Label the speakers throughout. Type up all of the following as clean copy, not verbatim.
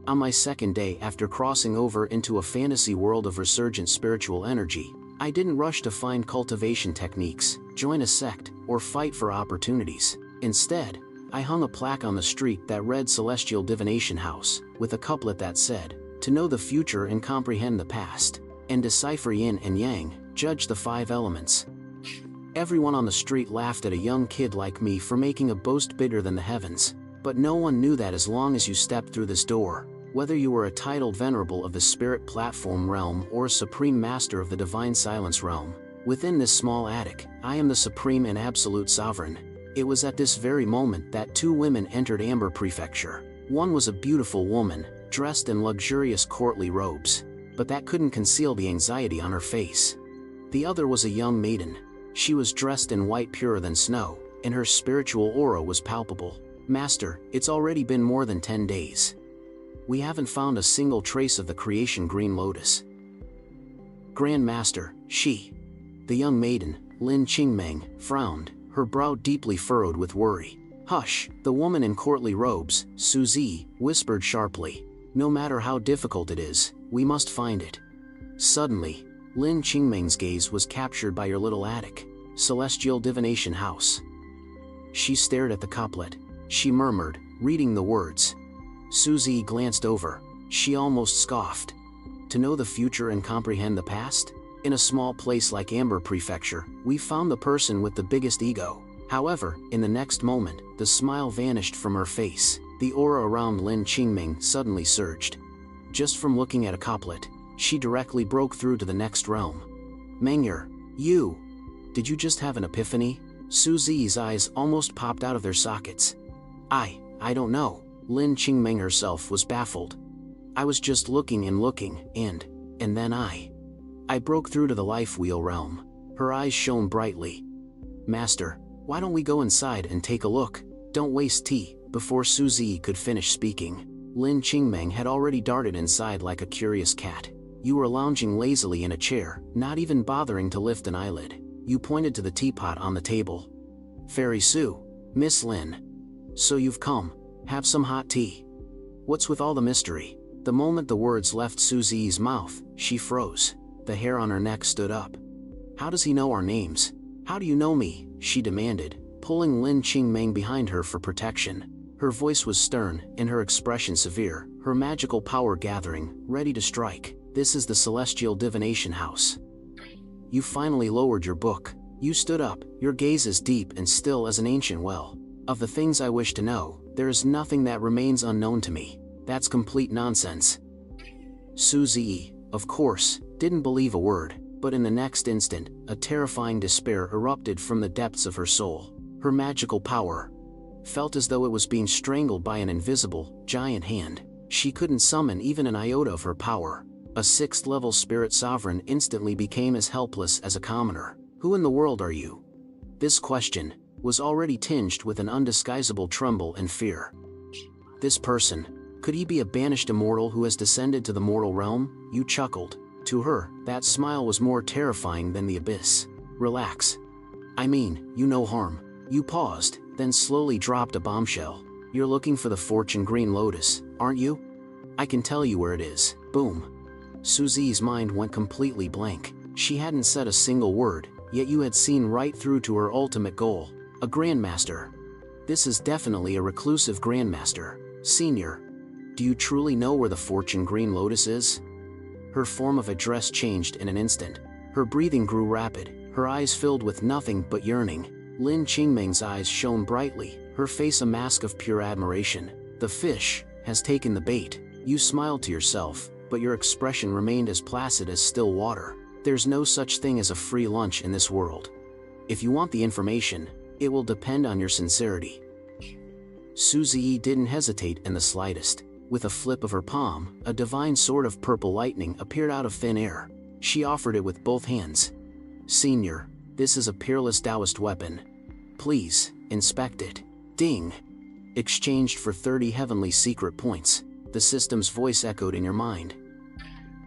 Speaker 1: On my second day after crossing over into a fantasy world of resurgent spiritual energy, I didn't rush to find cultivation techniques, join a sect, or fight for opportunities. Instead, I hung a plaque on the street that read Celestial Divination House, with a couplet that said, "To know the future and comprehend the past, and decipher yin and yang, judge the 5 elements." Everyone on the street laughed at a young kid like me for making a boast bigger than the heavens, but no one knew that as long as you stepped through this door, whether you were a titled venerable of the spirit platform realm or a supreme master of the divine silence realm, within this small attic, I am the supreme and absolute sovereign. It was at this very moment that 2 women entered Amber Prefecture. One was a beautiful woman, dressed in luxurious courtly robes, but that couldn't conceal the anxiety on her face. The other was a young maiden. She was dressed in white purer than snow, and her spiritual aura was palpable. "Master, it's already been more than 10 days. We haven't found a single trace of the creation green lotus." "Grand Master, the young maiden, Lin Qingmeng, frowned, her brow deeply furrowed with worry. "Hush," the woman in courtly robes, Suzy, whispered sharply. "No matter how difficult it is, we must find it." Suddenly, Lin Qingmeng's gaze was captured by your little attic, Celestial Divination House. She stared at the couplet. She murmured, reading the words. Suzy glanced over. She almost scoffed. "To know the future and comprehend the past? In a small place like Amber Prefecture, we found the person with the biggest ego." However, in the next moment, the smile vanished from her face. The aura around Lin Qingming suddenly surged. Just from looking at a couplet, she directly broke through to the next realm. "Meng'er, did you just have an epiphany?" Suzy's eyes almost popped out of their sockets. I don't know." Lin Qingming herself was baffled. "I was just looking, and then I broke through to the life wheel realm." Her eyes shone brightly. "Master, why don't we go inside and take a look?" "Don't waste tea." Before Suzy could finish speaking, Lin Qingming had already darted inside like a curious cat. "You were lounging lazily in a chair, not even bothering to lift an eyelid." You pointed to the teapot on the table. "Fairy Sue, Miss Lin. So you've come. Have some hot tea. What's with all the mystery?" The moment the words left Suzy's mouth, she froze. The hair on her neck stood up. "How does he know our names? How do you know me?" she demanded, pulling Lin Qingming behind her for protection. Her voice was stern, and her expression severe, her magical power gathering, ready to strike. "This is the Celestial Divination House. You finally lowered your book." You stood up, your gaze as deep and still as an ancient well. "Of the things I wish to know, there is nothing that remains unknown to me." "That's complete nonsense." Suzy, of course, didn't believe a word, but in the next instant, a terrifying despair erupted from the depths of her soul. Her magical power felt as though it was being strangled by an invisible, giant hand. She couldn't summon even an iota of her power. A 6th-level spirit sovereign instantly became as helpless as a commoner. "Who in the world are you?" This question was already tinged with an undisguisable tremble and fear. This person, could he be a banished immortal who has descended to the mortal realm? You chuckled. To her, that smile was more terrifying than the abyss. "Relax. I mean, you no harm." You paused, then slowly dropped a bombshell. "You're looking for the fortune green lotus, aren't you? I can tell you where it is." Boom. Suzy's mind went completely blank. She hadn't said a single word, yet you had seen right through to her ultimate goal. A grandmaster. This is definitely a reclusive grandmaster. "Senior, do you truly know where the fortune green lotus is?" Her form of address changed in an instant. Her breathing grew rapid, her eyes filled with nothing but yearning. Lin Qingming's eyes shone brightly, her face a mask of pure admiration. "The fish has taken the bait." You smiled to yourself, but your expression remained as placid as still water. "There's no such thing as a free lunch in this world. If you want the information, it will depend on your sincerity." Suzy didn't hesitate in the slightest. With a flip of her palm, a divine sword of purple lightning appeared out of thin air. She offered it with both hands. "Senior, this is a peerless Taoist weapon. Please, inspect it." Ding! Exchanged for 30 heavenly secret points. The system's voice echoed in your mind.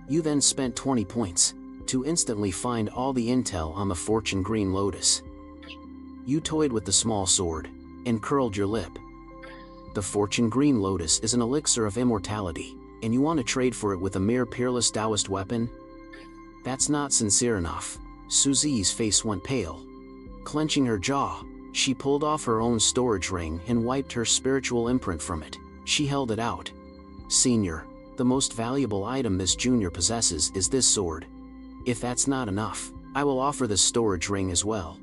Speaker 1: You then spent 20 points to instantly find all the intel on the fortune green lotus. You toyed with the small sword and curled your lip. "The fortune green lotus is an elixir of immortality. And you want to trade for it with a mere peerless Taoist weapon? That's not sincere enough. Suzi's face went pale. Clenching her jaw, she pulled off her own storage ring and wiped her spiritual imprint from it. She held it out. Senior, the most valuable item this junior possesses is this sword. If that's not enough, I will offer this storage ring as well.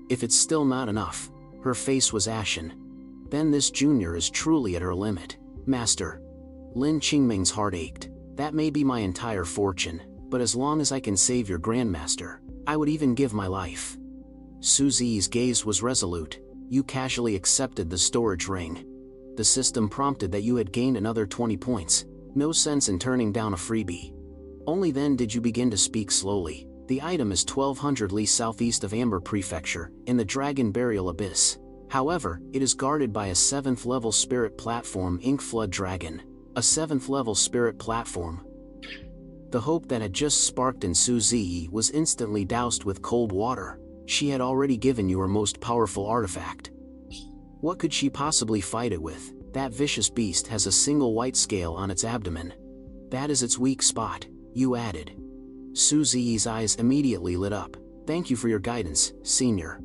Speaker 1: If it's still not enough, her face was ashen. Then this junior is truly at her limit. Master. Lin Qingming's heart ached. That may be my entire fortune, but as long as I can save your grandmaster, I would even give my life. Suzi's gaze was resolute. You casually accepted the storage ring. The system prompted that you had gained another 20 points. No sense in turning down a freebie. Only then did you begin to speak slowly. The item is 1200 li southeast of Amber Prefecture, in the Dragon Burial Abyss. However, it is guarded by a 7th level spirit platform, Ink Flood Dragon. A 7th level spirit platform. The hope that had just sparked in Suzi was instantly doused with cold water. She had already given you her most powerful artifact. What could she possibly fight it with? That vicious beast has a single white scale on its abdomen. That is its weak spot, you added. Suzi's eyes immediately lit up. Thank you for your guidance, Senior.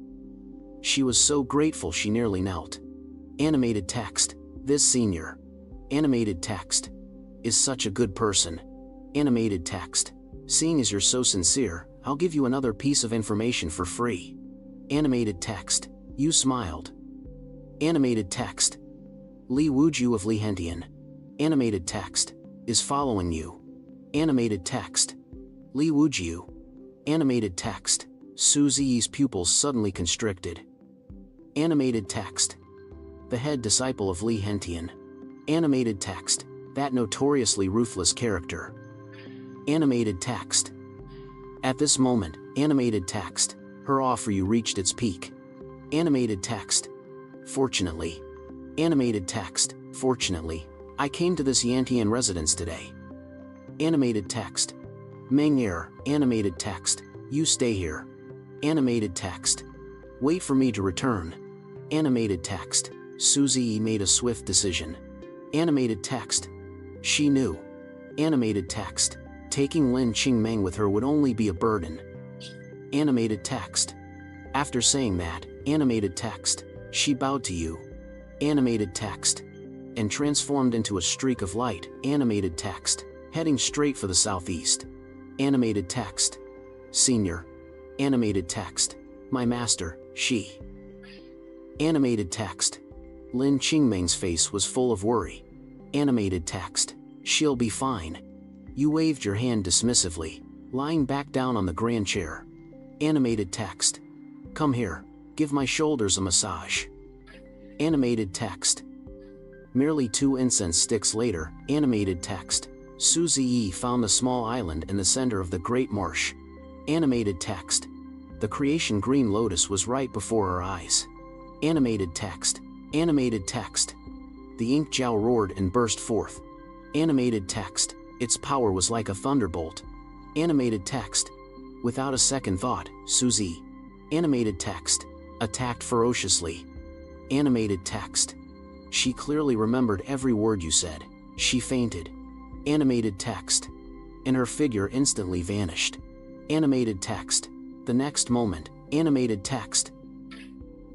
Speaker 1: She was so grateful she nearly knelt. Animated text. This Senior. Animated text. Is such a good person. Animated text. Seeing as you're so sincere, I'll give you another piece of information for free. Animated text. You smiled. Animated text. Li Wuju of Li Hentian. Animated text. Is following you. Animated text. Li Wuju. Animated text. Suzi's pupils suddenly constricted. Animated text. The head disciple of Li Hentian. Animated text. That notoriously ruthless character. Animated text. At this moment, animated text. Her awe for you reached its peak. Animated text. Fortunately. Animated text. Fortunately, I came to this Yantian residence today. Animated text. Meng'er. Animated text. You stay here. Animated text. Wait for me to return. Animated text. Suzi made a swift decision. Animated text. She knew. Animated text. Taking Lin Qingming with her would only be a burden. Animated text. After saying that, animated text, she bowed to you. Animated text. And transformed into a streak of light, animated text, heading straight for the southeast. Animated text. Senior. Animated text. My master, she. Animated text. Lin Qingming's face was full of worry. Animated text. She'll be fine. You waved your hand dismissively, lying back down on the grand chair. Animated text. Come here, give my shoulders a massage. Animated text. Merely 2 incense sticks later, animated text. Suzi found the small island in the center of the Great Marsh. Animated text. The creation green lotus was right before her eyes. Animated text. Animated text. The ink jiao roared and burst forth. Animated text. Its power was like a thunderbolt. Animated text. Without a second thought, Suzi. Animated text. Attacked ferociously. Animated text. She clearly remembered every word you said. She fainted. Animated text. And her figure instantly vanished. Animated text. The next moment, animated text.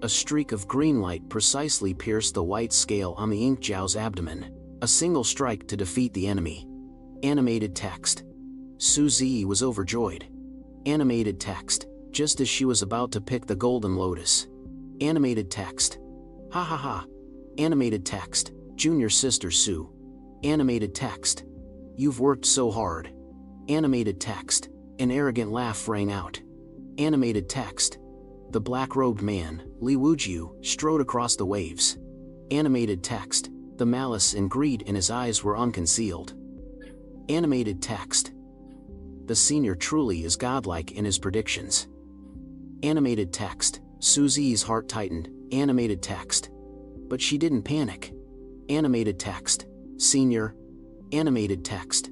Speaker 1: A streak of green light precisely pierced the white scale on the ink jiao's abdomen. A single strike to defeat the enemy. Animated text. Suzi was overjoyed. Animated text. Just as she was about to pick the golden lotus. Animated text. Ha ha ha. Animated text. Junior sister Su. Animated text. You've worked so hard. Animated text. An arrogant laugh rang out. Animated text. The black-robed man, Li Wuju, strode across the waves. Animated text. The malice and greed in his eyes were unconcealed. Animated text. The senior truly is godlike in his predictions. Animated text. Suzi's heart tightened. Animated text. But she didn't panic. Animated text. Senior. Animated text.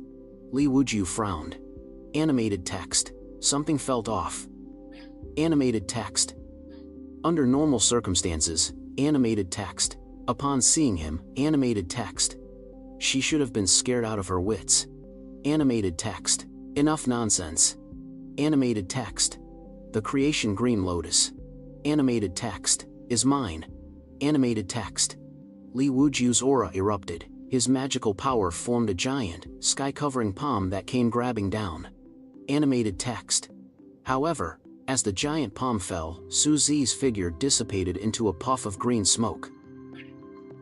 Speaker 1: Li Wuju frowned. Animated text. Something felt off. Animated text. Under normal circumstances, animated text. Upon seeing him, animated text. She should have been scared out of her wits. Animated text. Enough nonsense. Animated text. The creation green lotus. Animated text. Is mine. Animated text. Li Wuju's aura erupted. His magical power formed a giant, sky-covering palm that came grabbing down. Animated text. However, as the giant palm fell, Su Zi's figure dissipated into a puff of green smoke.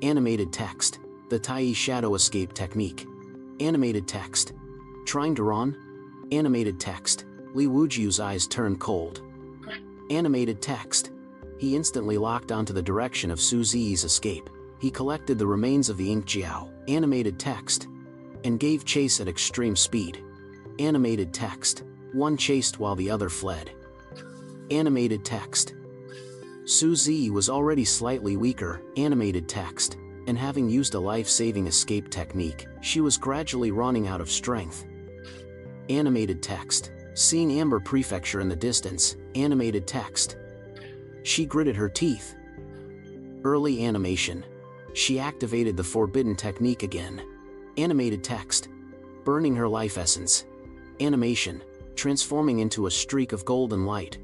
Speaker 1: Animated text. The Tai shadow escape technique. Animated text. Trying to run? Animated text. Li Wuju's eyes turned cold. Animated text. He instantly locked onto the direction of Su Zi's escape. He collected the remains of the ink jiao, animated text, and gave chase at extreme speed. Animated text. One chased while the other fled. Animated text. Su Zi was already slightly weaker, animated text, and having used a life-saving escape technique, she was gradually running out of strength. Animated text. Seeing Amber Prefecture in the distance, animated text. She gritted her teeth. Early animation. She activated the forbidden technique again. Animated text. Burning her life essence. Animation. Transforming into a streak of golden light.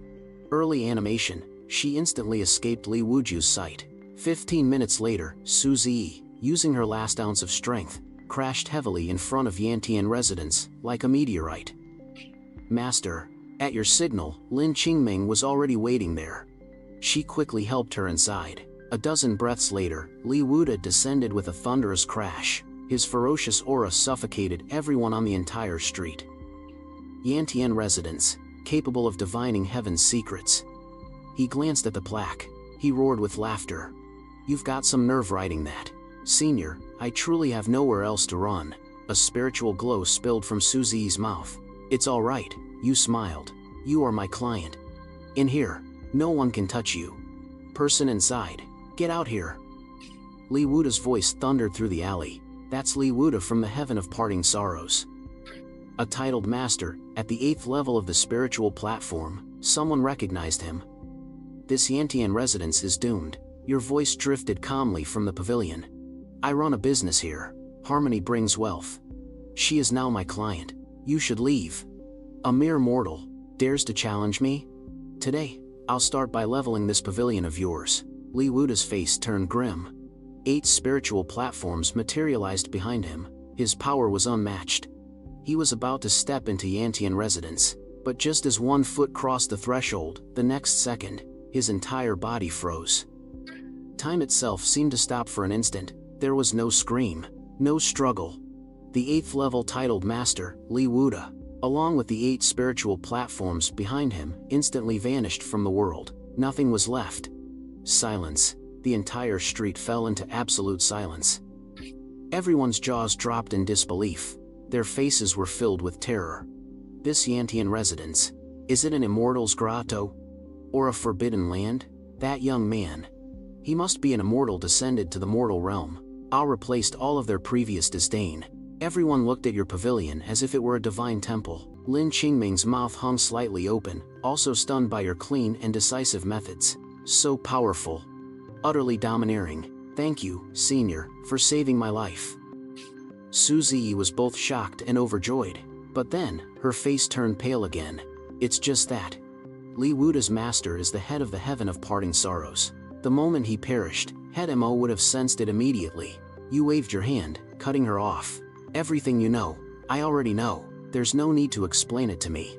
Speaker 1: Early animation. She instantly escaped Li Wuju's sight. 15 minutes later, Su Zi, using her last ounce of strength, crashed heavily in front of Yantian residence, like a meteorite. Master, at your signal, Lin Qingming was already waiting there. She quickly helped her inside. A dozen breaths later, Li Wuda descended with a thunderous crash. His ferocious aura suffocated everyone on the entire street. Yantian residence, capable of divining heaven's secrets. He glanced at the plaque. He roared with laughter. You've got some nerve writing that. Senior, I truly have nowhere else to run. A spiritual glow spilled from Su Zi's mouth. It's all right, you smiled. You are my client. In here, no one can touch you. Person inside, get out here. Li Wuda's voice thundered through the alley. That's Li Wuda from the heaven of parting sorrows. A titled master, at the 8th level of the spiritual platform, someone recognized him. This Yantian residence is doomed. Your voice drifted calmly from the pavilion. I run a business here. Harmony brings wealth. She is now my client. You should leave. A mere mortal dares to challenge me? Today, I'll start by leveling this pavilion of yours. Li Wuda's face turned grim. 8 spiritual platforms materialized behind him. His power was unmatched. He was about to step into Yantian residence, but just as one foot crossed the threshold, the next second, his entire body froze. Time itself seemed to stop for an instant. There was no scream, no struggle. The 8th level titled master, Li Wuda, along with the 8 spiritual platforms behind him, instantly vanished from the world. Nothing was left. Silence. The entire street fell into absolute silence. Everyone's jaws dropped in disbelief. Their faces were filled with terror. This Yantian residence, is it an immortal's grotto? Or a forbidden land? That young man. He must be an immortal descended to the mortal realm. I'll replaced all of their previous disdain. Everyone looked at your pavilion as if it were a divine temple. Lin Qingming's mouth hung slightly open, also stunned by your clean and decisive methods. So powerful. Utterly domineering. Thank you, Senior, for saving my life. Su Zi was both shocked and overjoyed. But then, her face turned pale again. It's just that. Li Wuda's master is the head of the heaven of parting sorrows. The moment he perished, Head Mo would have sensed it immediately. You waved your hand, cutting her off. Everything you know, I already know. There's no need to explain it to me.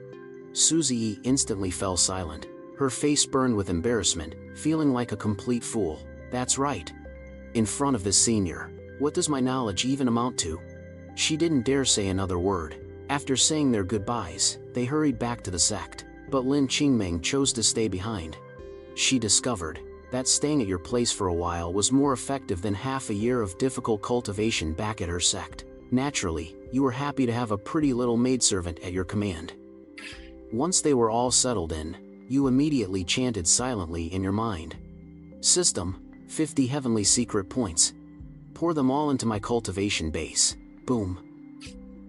Speaker 1: Su Zi instantly fell silent. Her face burned with embarrassment, feeling like a complete fool. That's right. In front of this senior, what does my knowledge even amount to? She didn't dare say another word. After saying their goodbyes, they hurried back to the sect. But Lin Qingming chose to stay behind. She discovered that staying at your place for a while was more effective than half a year of difficult cultivation back at her sect. Naturally, you were happy to have a pretty little maidservant at your command. Once they were all settled in, you immediately chanted silently in your mind. System, 50 heavenly secret points. Pour them all into my cultivation base. Boom.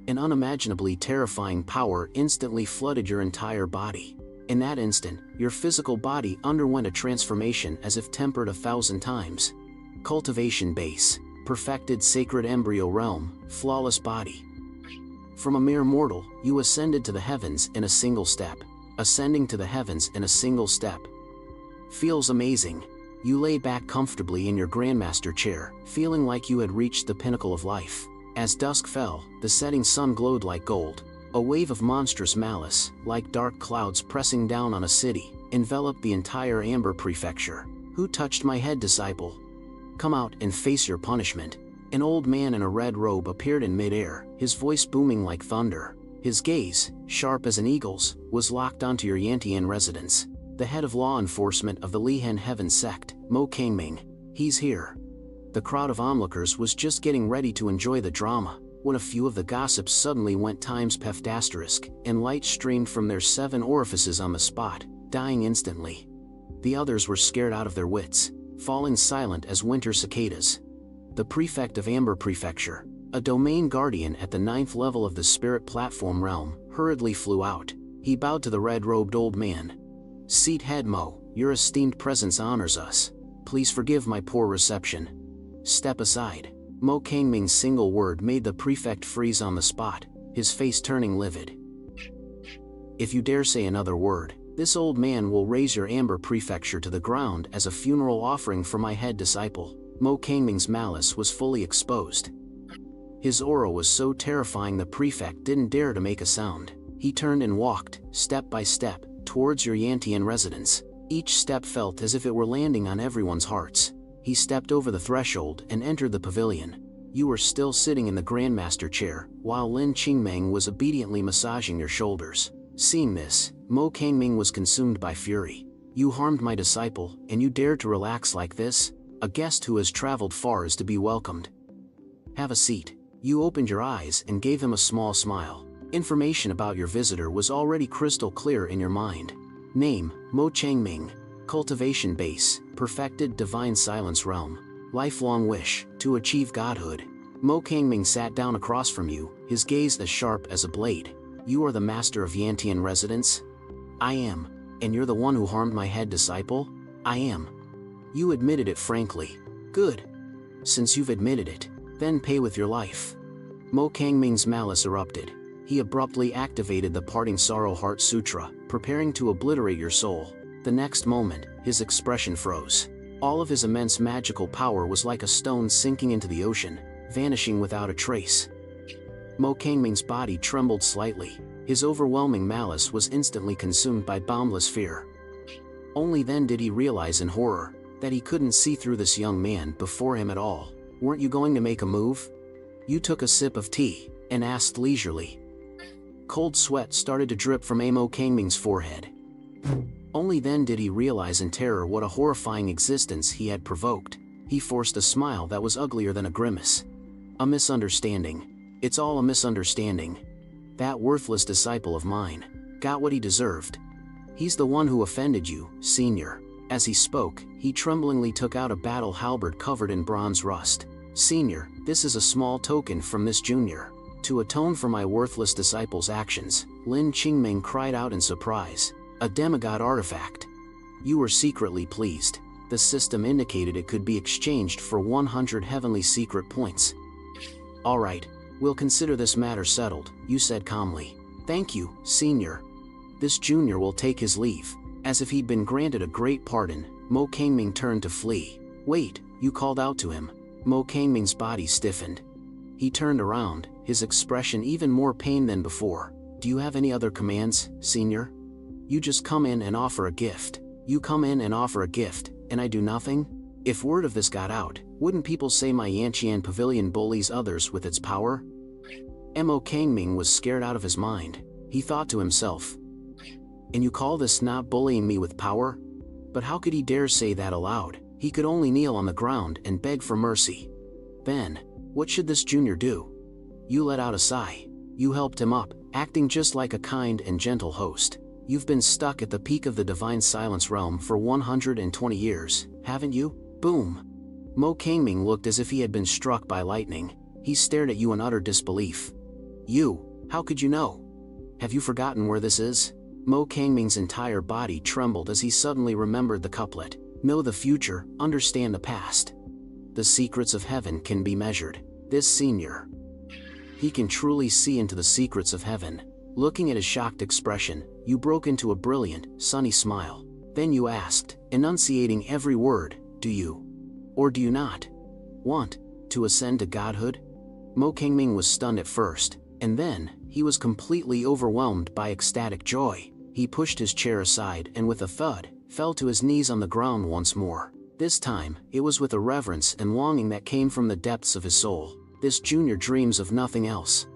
Speaker 1: An unimaginably terrifying power instantly flooded your entire body. In that instant, your physical body underwent a transformation as if tempered 1,000 times. Cultivation base. perfected sacred embryo realm, flawless body. From a mere mortal, you ascended to the heavens in a single step. Ascending to the heavens in a single step. Feels amazing. You lay back comfortably in your Grandmaster chair, feeling like you had reached the pinnacle of life. As dusk fell, the setting sun glowed like gold. A wave of monstrous malice, like dark clouds pressing down on a city, enveloped the entire Amber Prefecture. Who touched my head, disciple? Come out and face your punishment. An old man in a red robe appeared in midair, his voice booming like thunder. His gaze, sharp as an eagle's, was locked onto your Yantian residence. The head of law enforcement of the Lihen Heaven sect, Kangming. He's here. The crowd of onlookers was just getting ready to enjoy the drama, when a few of the gossips suddenly went times peft asterisk, and light streamed from their 7 orifices on the spot, dying instantly. The others were scared out of their wits, falling silent as winter cicadas. The prefect of Amber Prefecture, a domain guardian at the 9th level of the spirit platform realm, hurriedly flew out. He bowed to the red-robed old man. Seat head Mo, your esteemed presence honors us. Please forgive my poor reception. Step aside. Mo Kangming's single word made the prefect freeze on the spot, his face turning livid. If you dare say another word, this old man will raise your Amber Prefecture to the ground as a funeral offering for my head, disciple. Mo Kangming's malice was fully exposed. His aura was so terrifying the prefect didn't dare to make a sound. He turned and walked, step by step, towards your Yantian residence. Each step felt as if it were landing on everyone's hearts. He stepped over the threshold and entered the pavilion. You were still sitting in the Grandmaster chair, while Lin Qingmeng was obediently massaging your shoulders. Seeing this, Mo Kangming was consumed by fury. You harmed my disciple, and you dared to relax like this? A guest who has traveled far is to be welcomed. Have a seat. You opened your eyes and gave him a small smile. Information about your visitor was already crystal clear in your mind. Name, Mo Changming. Cultivation base, perfected divine silence realm. Lifelong wish, to achieve godhood. Mo Kangming sat down across from you, his gaze as sharp as a blade. You are the master of Yantian residence? I am. And you're the one who harmed my head, disciple? I am. You admitted it frankly. Good. Since you've admitted it, then pay with your life. Mo Kangming's malice erupted. He abruptly activated the Parting Sorrow Heart Sutra, preparing to obliterate your soul. The next moment, his expression froze. All of his immense magical power was like a stone sinking into the ocean, vanishing without a trace. Mo Kangming's body trembled slightly. His overwhelming malice was instantly consumed by boundless fear. Only then did he realize in horror that he couldn't see through this young man before him at all. Weren't you going to make a move? You took a sip of tea, and asked leisurely. Cold sweat started to drip from Mo Kangming's forehead. Only then did he realize in terror what a horrifying existence he had provoked. He forced a smile that was uglier than a grimace. A misunderstanding. It's all a misunderstanding. That worthless disciple of mine got what he deserved. He's the one who offended you, senior. As he spoke, he tremblingly took out a battle halberd covered in bronze rust. Senior, this is a small token from this junior. To atone for my worthless disciple's actions, Lin Qingming cried out in surprise. A demigod artifact. You were secretly pleased. The system indicated it could be exchanged for 100 heavenly secret points. All right, we'll consider this matter settled, you said calmly. Thank you, senior. This junior will take his leave. As if he'd been granted a great pardon, Mo Kangming turned to flee. Wait, you called out to him. Mo Kangming's body stiffened. He turned around, his expression even more pain than before. Do you have any other commands, senior? You just come in and offer a gift. You come in and offer a gift, and I do nothing? If word of this got out, wouldn't people say my Yantian pavilion bullies others with its power? Mo Kangming was scared out of his mind. He thought to himself. And you call this not bullying me with power? But how could he dare say that aloud? He could only kneel on the ground and beg for mercy. Then, what should this junior do? You let out a sigh. You helped him up, acting just like a kind and gentle host. You've been stuck at the peak of the divine silence realm for 120 years, haven't you? Boom! Mo Kangming looked as if he had been struck by lightning. He stared at you in utter disbelief. You, how could you know? Have you forgotten where this is? Mo Kangming's entire body trembled as he suddenly remembered the couplet. Know the future, understand the past. The secrets of heaven can be measured. This senior, he can truly see into the secrets of heaven. Looking at his shocked expression, you broke into a brilliant, sunny smile. Then you asked, enunciating every word, do you, or do you not, want to ascend to godhood? Kangming was stunned at first, and then, he was completely overwhelmed by ecstatic joy. He pushed his chair aside and with a thud, fell to his knees on the ground once more. This time, it was with a reverence and longing that came from the depths of his soul. This junior dreams of nothing else.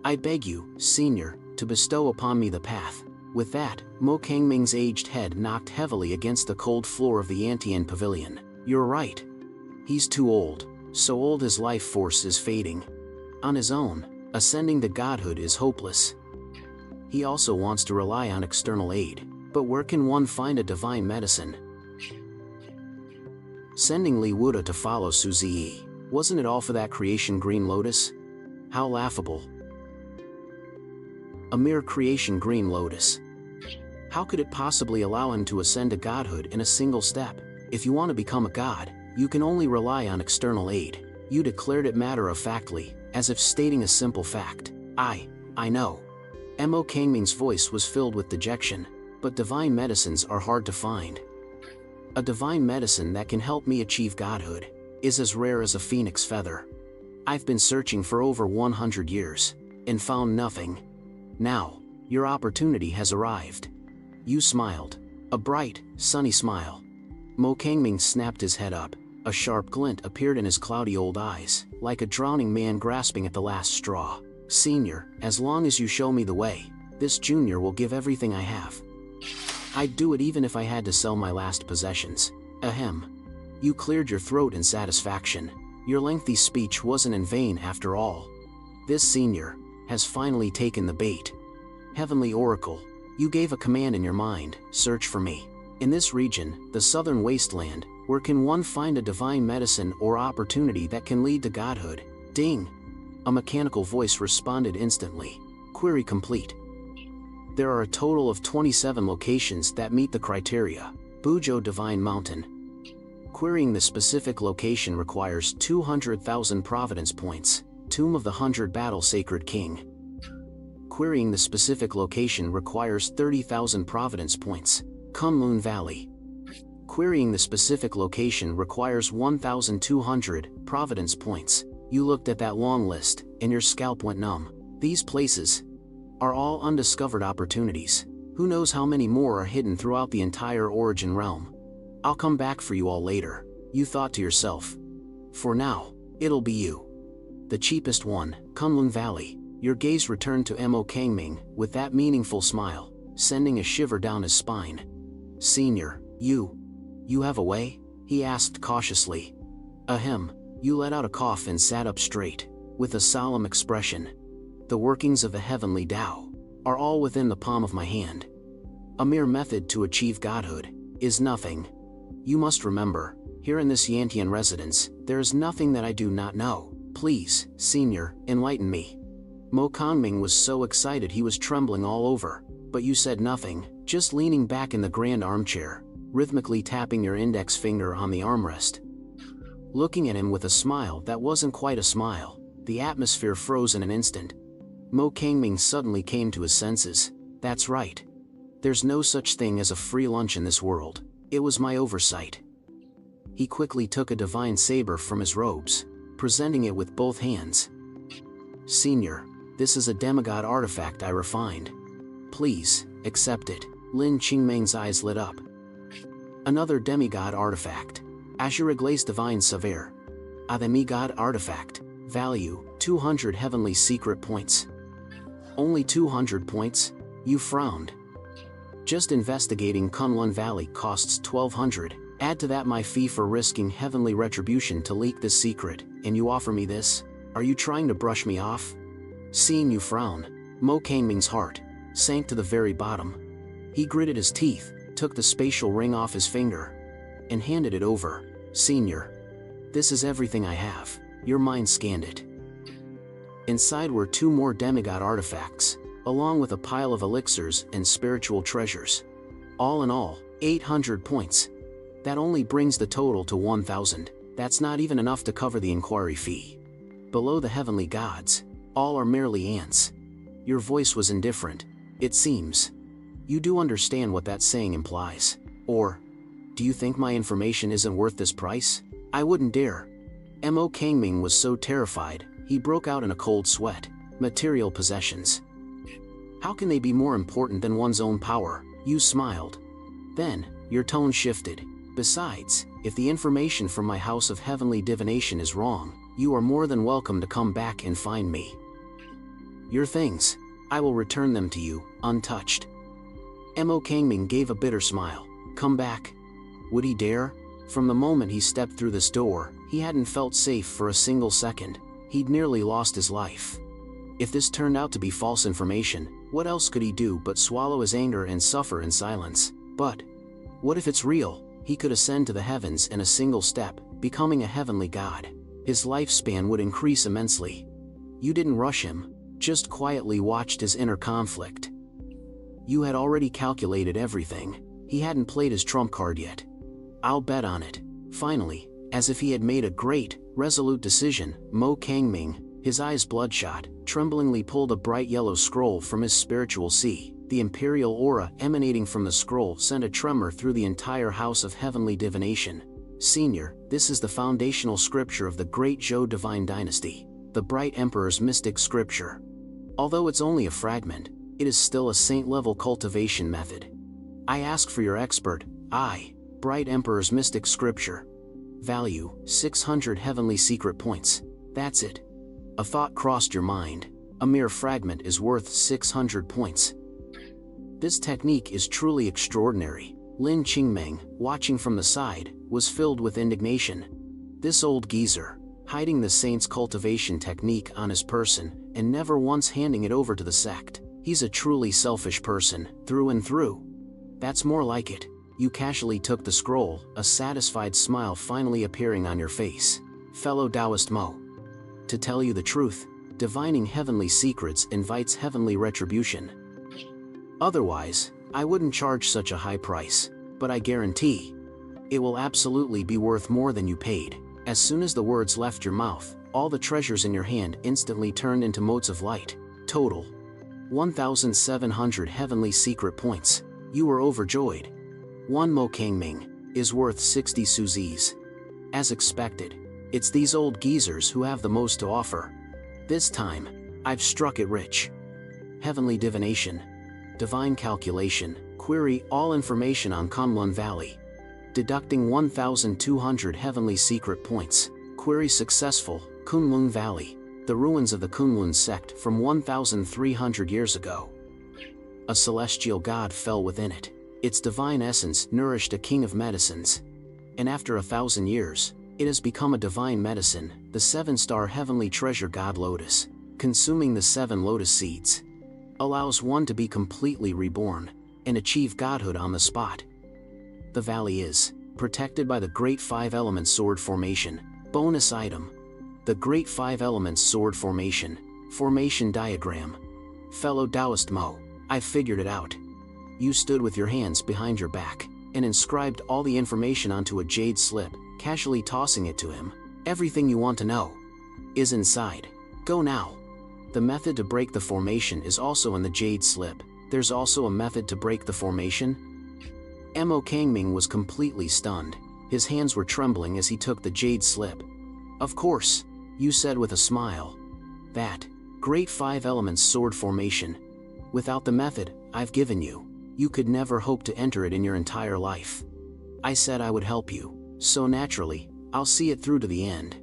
Speaker 1: I beg you, senior, to bestow upon me the path. With that, Kangming's aged head knocked heavily against the cold floor of the Antian pavilion. You're right. He's too old, so old his life force is fading. On his own, ascending to godhood is hopeless. He also wants to rely on external aid, but where can one find a divine medicine? Sending Li Wuda to follow Suziyi, wasn't it all for that creation green lotus? How laughable. A mere creation green lotus. How could it possibly allow him to ascend to godhood in a single step? If you want to become a god, you can only rely on external aid. You declared it matter-of-factly, as if stating a simple fact. I know. Kangming's voice was filled with dejection, but divine medicines are hard to find. A divine medicine that can help me achieve godhood is as rare as a phoenix feather. I've been searching for over 100 years, and found nothing. Now, your opportunity has arrived. You smiled. A bright, sunny smile. Kangming snapped his head up. A sharp glint appeared in his cloudy old eyes, like a drowning man grasping at the last straw. Senior, as long as you show me the way, this junior will give everything I have. I'd do it even if I had to sell my last possessions. Ahem. You cleared your throat in satisfaction. Your lengthy speech wasn't in vain after all. This senior has finally taken the bait. Heavenly Oracle, you gave a command in your mind, search for me. In this region, the southern wasteland, where can one find a divine medicine or opportunity that can lead to godhood? Ding! A mechanical voice responded instantly. Query complete. There are a total of 27 locations that meet the criteria. Bujo Divine Mountain. Querying the specific location requires 200,000 Providence points. Tomb of the 100 Battle Sacred King. Querying the specific location requires 30,000 Providence points. Kunlun Valley. Querying the specific location requires 1,200 Providence points. You looked at that long list, and your scalp went numb. These places are all undiscovered opportunities. Who knows how many more are hidden throughout the entire Origin realm? I'll come back for you all later, you thought to yourself. For now, it'll be you. The cheapest one, Kunlun Valley. Your gaze returned to Kangming with that meaningful smile, sending a shiver down his spine. Senior, you have a way? He asked cautiously. Ahem. You let out a cough and sat up straight, with a solemn expression. The workings of the heavenly Tao are all within the palm of my hand. A mere method to achieve godhood is nothing. You must remember, here in this Yantian residence, there is nothing that I do not know. Please, senior, enlighten me. Kangming was so excited he was trembling all over, but you said nothing, just leaning back in the grand armchair, rhythmically tapping your index finger on the armrest. Looking at him with a smile that wasn't quite a smile, the atmosphere froze in an instant. Kangming suddenly came to his senses. That's right. There's no such thing as a free lunch in this world. It was my oversight. He quickly took a divine saber from his robes, presenting it with both hands. Senior, this is a demigod artifact I refined. Please, accept it. Lin Qingmeng's eyes lit up. Another demigod artifact. Azure-Glaze Divine Saver. A demigod artifact. Value, 200 heavenly secret points. Only 200 points? You frowned. Just investigating Kunlun Valley costs 1,200. Add to that my fee for risking heavenly retribution to leak this secret, and you offer me this? Are you trying to brush me off? Seeing you frown, Kangming's heart sank to the very bottom. He gritted his teeth, took the spatial ring off his finger, and handed it over. Senior, this is everything I have. Your mind scanned it. Inside were 2 more demigod artifacts, along with a pile of elixirs and spiritual treasures. All in all, 800 points. That only brings the total to 1,000. That's not even enough to cover the inquiry fee. Below the heavenly gods, all are merely ants. Your voice was indifferent, it seems. You do understand what that saying implies. Or, do you think my information isn't worth this price? I wouldn't dare. Kangming was so terrified, he broke out in a cold sweat. Material possessions. How can they be more important than one's own power? You smiled. Then, your tone shifted. Besides, if the information from my house of heavenly divination is wrong, you are more than welcome to come back and find me. Your things, I will return them to you, untouched. Kangming gave a bitter smile. Come back? Would he dare? From the moment he stepped through this door, he hadn't felt safe for a single second. He'd nearly lost his life. If this turned out to be false information, what else could he do but swallow his anger and suffer in silence? But what if it's real? He could ascend to the heavens in a single step, becoming a heavenly god. His lifespan would increase immensely. You didn't rush him, just quietly watched his inner conflict. You had already calculated everything. He hadn't played his trump card yet. I'll bet on it. Finally, as if he had made a great, resolute decision, Kangming, his eyes bloodshot, tremblingly pulled a bright yellow scroll from his spiritual sea. The imperial aura emanating from the scroll sent a tremor through the entire house of heavenly divination. Senior, this is the foundational scripture of the great Zhou divine dynasty, the bright emperor's mystic scripture. Although it's only a fragment, it is still a saint-level cultivation method. I ask for your expert, bright emperor's mystic scripture. Value, 600 heavenly secret points. That's it. A thought crossed your mind. A mere fragment is worth 600 points. This technique is truly extraordinary. Lin Qingmeng, watching from the side, was filled with indignation. This old geezer, hiding the saint's cultivation technique on his person, and never once handing it over to the sect. He's a truly selfish person, through and through. That's more like it. You casually took the scroll, a satisfied smile finally appearing on your face. Fellow Taoist Mo. To tell you the truth, divining heavenly secrets invites heavenly retribution. Otherwise, I wouldn't charge such a high price, but I guarantee it will absolutely be worth more than you paid. As soon as the words left your mouth, all the treasures in your hand instantly turned into motes of light. Total 1,700 heavenly secret points. You were overjoyed. One Kangming is worth 60 suzis. As expected, it's these old geezers who have the most to offer. This time, I've struck it rich. Heavenly divination. Divine calculation. Query all information on Kunlun Valley. Deducting 1,200 heavenly secret points. Query successful. Kunlun Valley. The ruins of the Kunlun sect from 1,300 years ago. A celestial god fell within it. Its divine essence nourished a king of medicines. And after 1,000 years, it has become a divine medicine, the 7-star heavenly treasure god lotus. Consuming the 7 lotus seeds allows one to be completely reborn and achieve godhood on the spot. The valley is protected by the Great 5 Elements Sword Formation. Bonus item. The Great 5 Elements Sword Formation. Formation diagram. Fellow Taoist Mo, I've figured it out. You stood with your hands behind your back and inscribed all the information onto a jade slip, casually tossing it to him. Everything you want to know is inside. Go now. The method to break the formation is also in the jade slip. There's also a method to break the formation? Kangming was completely stunned. His hands were trembling as he took the jade slip. Of course, you said with a smile. That Great 5 Elements Sword Formation. Without the method I've given you, you could never hope to enter it in your entire life. I said I would help you, so naturally, I'll see it through to the end.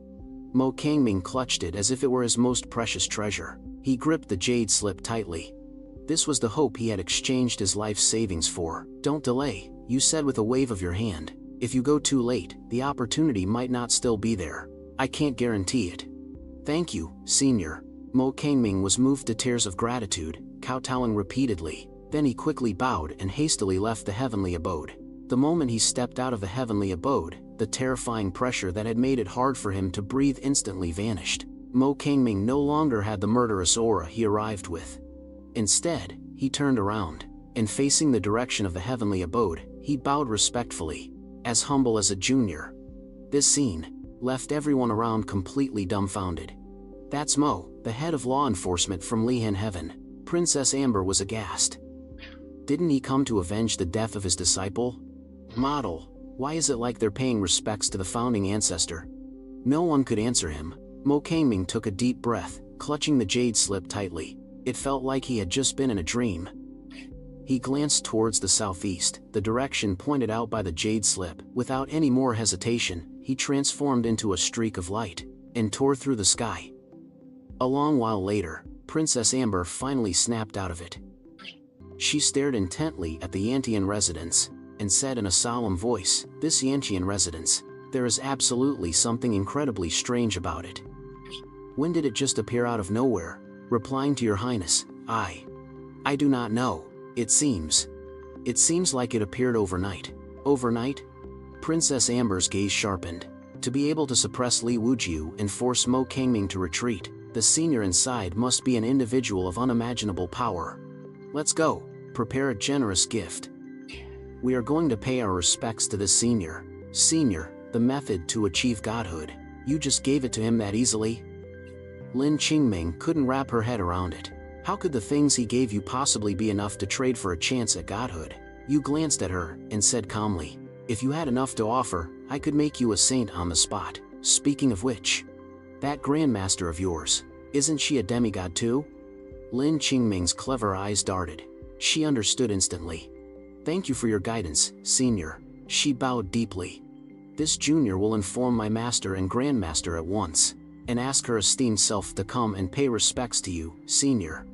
Speaker 1: Kangming clutched it as if it were his most precious treasure. He gripped the jade slip tightly. This was the hope he had exchanged his life savings for. Don't delay, you said with a wave of your hand. If you go too late, the opportunity might not still be there. I can't guarantee it. Thank you, Senior. Kangming was moved to tears of gratitude, kowtowing repeatedly. Then he quickly bowed and hastily left the heavenly abode. The moment he stepped out of the heavenly abode, the terrifying pressure that had made it hard for him to breathe instantly vanished. Kangming no longer had the murderous aura he arrived with. Instead, he turned around, and facing the direction of the heavenly abode, he bowed respectfully, as humble as a junior. This scene left everyone around completely dumbfounded. "That's Mo, the head of law enforcement from Lihan Heaven." Princess Amber was aghast. "Didn't he come to avenge the death of his disciple? Model, why is it like they're paying respects to the founding ancestor?" No one could answer him. Mo Kangming took a deep breath, clutching the jade slip tightly. It felt like he had just been in a dream. He glanced towards the southeast, the direction pointed out by the jade slip. Without any more hesitation, he transformed into a streak of light, and tore through the sky. A long while later, Princess Amber finally snapped out of it. She stared intently at the Yantian residence, and said in a solemn voice, "This Yantian residence, there is absolutely something incredibly strange about it." "When did it just appear out of nowhere?" "Replying to your highness, I do not know. It seems like it appeared overnight." "Overnight?" Princess Amber's gaze sharpened. To be able to suppress Li Wujiu and force Mo Kangming to retreat, the senior inside must be an individual of unimaginable power. "Let's go. Prepare a generous gift. We are going to pay our respects to this senior." "Senior, the method to achieve godhood. You just gave it to him that easily?" Lin Qingming couldn't wrap her head around it. "How could the things he gave you possibly be enough to trade for a chance at godhood?" Yu glanced at her and said calmly, "If you had enough to offer, I could make you a saint on the spot." "Speaking of which, that grandmaster of yours, isn't she a demigod too?" Lin Qingming's clever eyes darted. She understood instantly. "Thank you for your guidance, senior." She bowed deeply. "This junior will inform my master and grandmaster at once, and ask her esteemed self to come and pay respects to you, senior."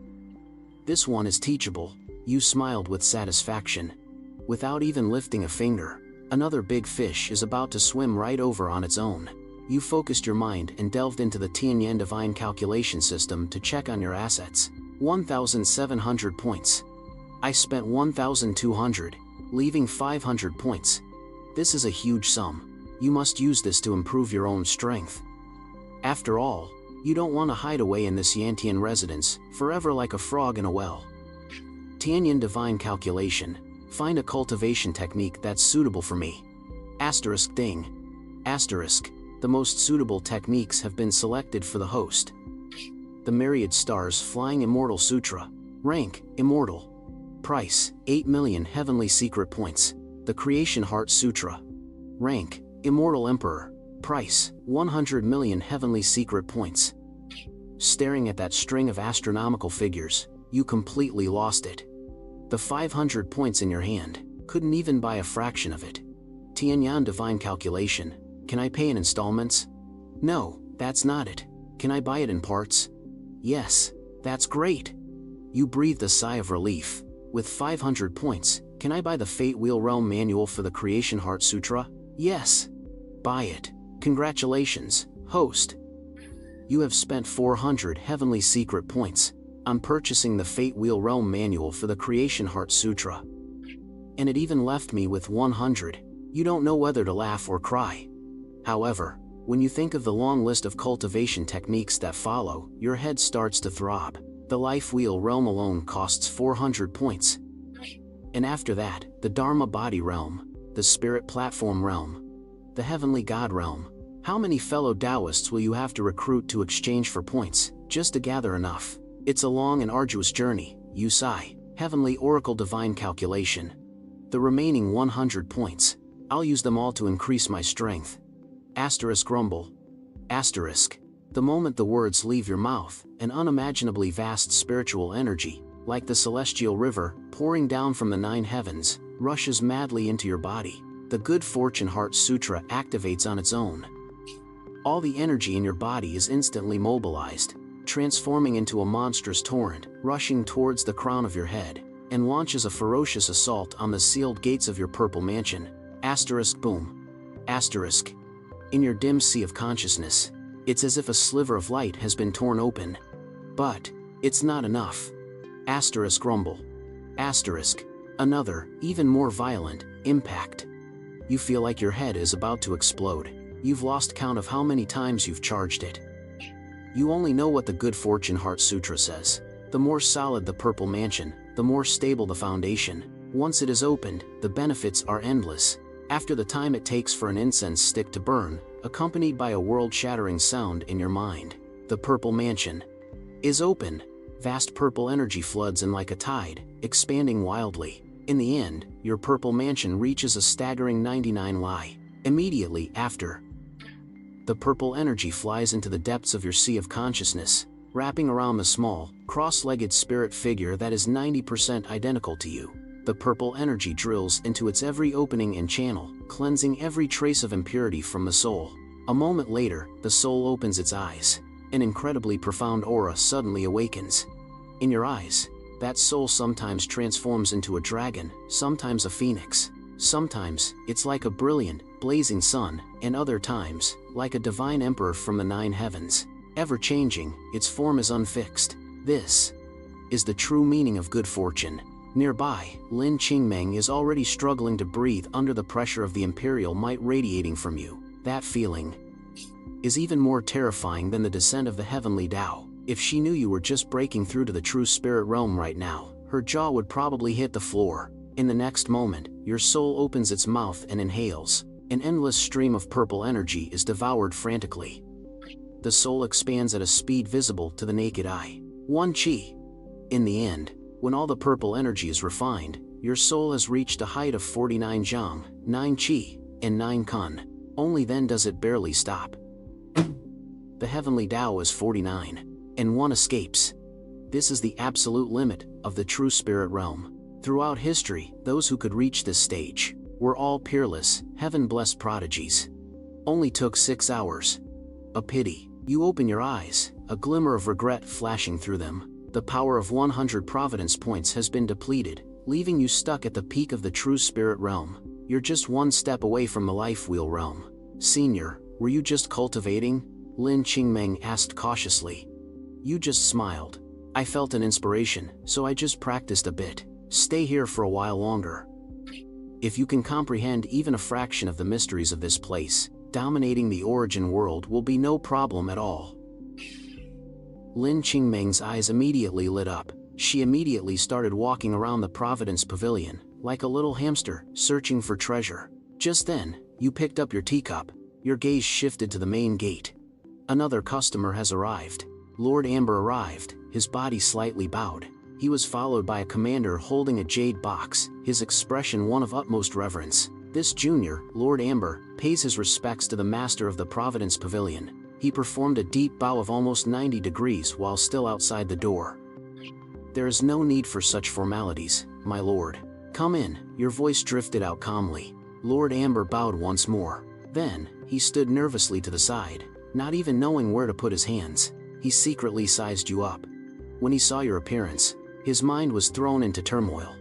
Speaker 1: "This one is teachable." Yu smiled with satisfaction. Without even lifting a finger, another big fish is about to swim right over on its own. You focused your mind and delved into the Tianyan divine calculation system to check on your assets. 1,700 points. I spent 1,200, leaving 500 points. This is a huge sum. You must use this to improve your own strength. After all, you don't want to hide away in this Yantian residence, forever like a frog in a well. Tianyan divine calculation. Find a cultivation technique that's suitable for me. Asterisk ding. Asterisk. The most suitable techniques have been selected for the host. The Myriad Stars Flying Immortal Sutra. Rank, Immortal. Price, 8 million Heavenly Secret Points. The Creation Heart Sutra. Rank, Immortal Emperor. Price, 100 million Heavenly Secret Points. Staring at that string of astronomical figures, you completely lost it. The 500 points in your hand couldn't even buy a fraction of it. Tianyan divine calculation. Can I pay in installments? No, that's not it. Can I buy it in parts? Yes, that's great. You breathed a sigh of relief. With 500 points, can I buy the Fate Wheel Realm Manual for the Creation Heart Sutra? Yes. Buy it. Congratulations, host. You have spent 400 Heavenly Secret Points on purchasing the Fate Wheel Realm Manual for the Creation Heart Sutra. And it even left me with 100. You don't know whether to laugh or cry. However, when you think of the long list of cultivation techniques that follow, your head starts to throb. The Life Wheel Realm alone costs 400 points. And after that, the Dharma Body Realm, the Spirit Platform Realm, the Heavenly God Realm. How many fellow Taoists will you have to recruit to exchange for points, just to gather enough? It's a long and arduous journey, you sigh. Heavenly Oracle Divine Calculation. The remaining 100 points, I'll use them all to increase my strength. Asterisk rumble. Asterisk. The moment the words leave your mouth, an unimaginably vast spiritual energy, like the celestial river, pouring down from the 9 heavens, rushes madly into your body. The Good Fortune Heart Sutra activates on its own. All the energy in your body is instantly mobilized, transforming into a monstrous torrent, rushing towards the crown of your head, and launches a ferocious assault on the sealed gates of your purple mansion. Asterisk boom. Asterisk. In your dim sea of consciousness, it's as if a sliver of light has been torn open. But it's not enough. Asterisk rumble. Asterisk. Another, even more violent, impact. You feel like your head is about to explode. You've lost count of how many times you've charged it. You only know what the Good Fortune Heart Sutra says. The more solid the purple mansion, the more stable the foundation. Once it is opened, the benefits are endless. After the time it takes for an incense stick to burn, accompanied by a world-shattering sound in your mind. The purple mansion is open. Vast purple energy floods in like a tide, expanding wildly. In the end, your purple mansion reaches a staggering 99 Li. Immediately after, the purple energy flies into the depths of your sea of consciousness, wrapping around the small, cross-legged spirit figure that is 90% identical to you. The purple energy drills into its every opening and channel, cleansing every trace of impurity from the soul. A moment later, the soul opens its eyes. An incredibly profound aura suddenly awakens. In your eyes, that soul sometimes transforms into a dragon, sometimes a phoenix. Sometimes, it's like a brilliant, blazing sun, and other times, like a divine emperor from the 9 heavens. Ever-changing, its form is unfixed. This is the true meaning of good fortune. Nearby, Lin Qingmeng is already struggling to breathe under the pressure of the imperial might radiating from you. That feeling is even more terrifying than the descent of the heavenly Tao. If she knew you were just breaking through to the true spirit realm right now, her jaw would probably hit the floor. In the next moment, your soul opens its mouth and inhales. An endless stream of purple energy is devoured frantically. The soul expands at a speed visible to the naked eye. 1 Chi. In the end, when all the purple energy is refined, your soul has reached a height of 49 Zhang, 9 Qi, and 9 Kun. Only then does it barely stop. The heavenly Tao is 49, and 1 escapes. This is the absolute limit of the true spirit realm. Throughout history, those who could reach this stage were all peerless, heaven-blessed prodigies. Only took 6 hours. A pity. You open your eyes, a glimmer of regret flashing through them. The power of 100 providence points has been depleted, leaving you stuck at the peak of the true spirit realm. You're just 1 step away from the life wheel realm. Senior, were you just cultivating? Lin Qingmeng asked cautiously. You just smiled. I felt an inspiration, so I just practiced a bit. Stay here for a while longer. If you can comprehend even a fraction of the mysteries of this place, dominating the origin world will be no problem at all. Lin Qingmeng's eyes immediately lit up. She immediately started walking around the Providence Pavilion, like a little hamster, searching for treasure. Just then, you picked up your teacup. Your gaze shifted to the main gate. Another customer has arrived. Lord Amber arrived, his body slightly bowed. He was followed by a commander holding a jade box, his expression one of utmost reverence. This junior, Lord Amber, pays his respects to the master of the Providence Pavilion. He performed a deep bow of almost 90 degrees while still outside the door. There is no need for such formalities, my lord. Come in, your voice drifted out calmly. Lord Amber bowed once more. Then, he stood nervously to the side, not even knowing where to put his hands. He secretly sized you up. When he saw your appearance, his mind was thrown into turmoil.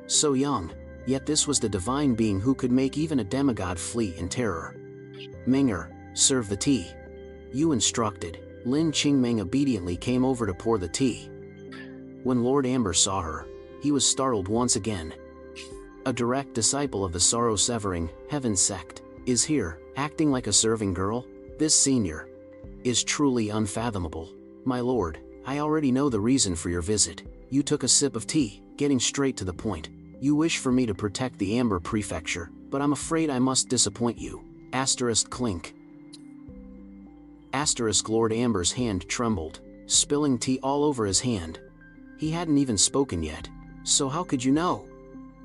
Speaker 1: So young, yet this was the divine being who could make even a demigod flee in terror. Minger, serve the tea. You instructed. Lin Qingmeng obediently came over to pour the tea. When Lord Amber saw her, he was startled once again. A direct disciple of the sorrow-severing, heaven sect, is here, acting like a serving girl? This senior is truly unfathomable. My lord, I already know the reason for your visit. You took a sip of tea, getting straight to the point. You wish for me to protect the Amber Prefecture, but I'm afraid I must disappoint you. Asterisk clink. Asterisk Lord Amber's hand trembled, spilling tea all over his hand. He hadn't even spoken yet. So how could you know?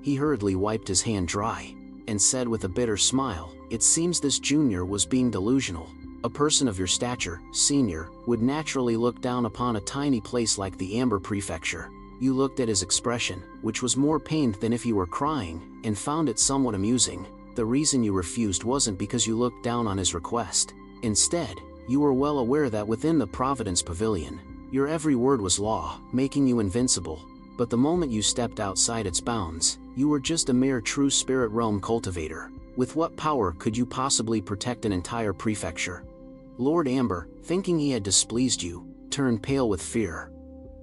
Speaker 1: He hurriedly wiped his hand dry, and said with a bitter smile, it seems this junior was being delusional. A person of your stature, senior, would naturally look down upon a tiny place like the Amber Prefecture. You looked at his expression, which was more pained than if he were crying, and found it somewhat amusing. The reason you refused wasn't because you looked down on his request. Instead, you were well aware that within the Providence Pavilion, your every word was law, making you invincible. But the moment you stepped outside its bounds, you were just a mere true spirit realm cultivator. With what power could you possibly protect an entire prefecture? Lord Amber, thinking he had displeased you, turned pale with fear.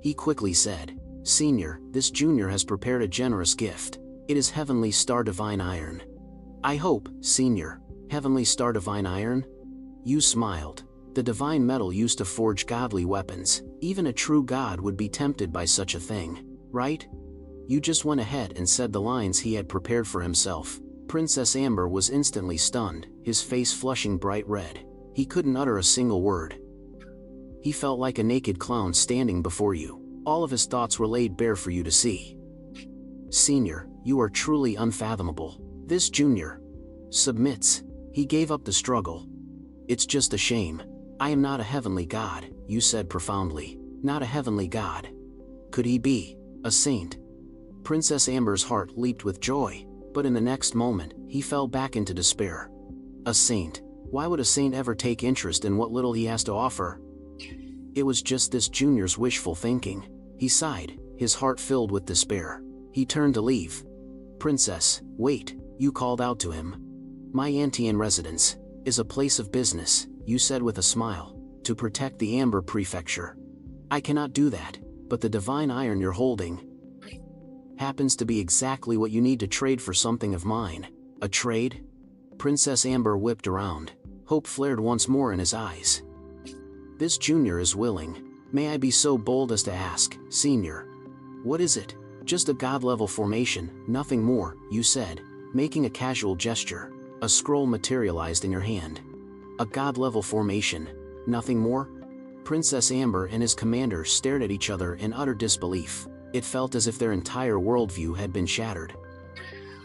Speaker 1: He quickly said, Senior, this junior has prepared a generous gift. It is Heavenly Star Divine Iron. I hope, Senior, Heavenly Star Divine Iron? You smiled. The divine metal used to forge godly weapons. Even a true god would be tempted by such a thing, right? You just went ahead and said the lines he had prepared for himself. Princess Amber was instantly stunned, his face flushing bright red. He couldn't utter a single word. He felt like a naked clown standing before you. All of his thoughts were laid bare for you to see. Senior, you are truly unfathomable. This junior submits. He gave up the struggle. It's just a shame. I am not a heavenly god, you said profoundly. Not a heavenly god. Could he be a saint? Princess Amber's heart leaped with joy, but in the next moment, he fell back into despair. A saint? Why would a saint ever take interest in what little he has to offer? It was just this junior's wishful thinking. He sighed, his heart filled with despair. He turned to leave. Princess, wait, you called out to him. My Antian residence is a place of business, you said with a smile, to protect the Amber Prefecture. I cannot do that, but the divine iron you're holding happens to be exactly what you need to trade for something of mine. A trade? Princess Amber whipped around. Hope flared once more in his eyes. This junior is willing. May I be so bold as to ask, Senior? What is it? Just a god-level formation, nothing more, you said, making a casual gesture. A scroll materialized in your hand. A god-level formation, nothing more? Princess Amber and his commander stared at each other in utter disbelief. It felt as if their entire worldview had been shattered.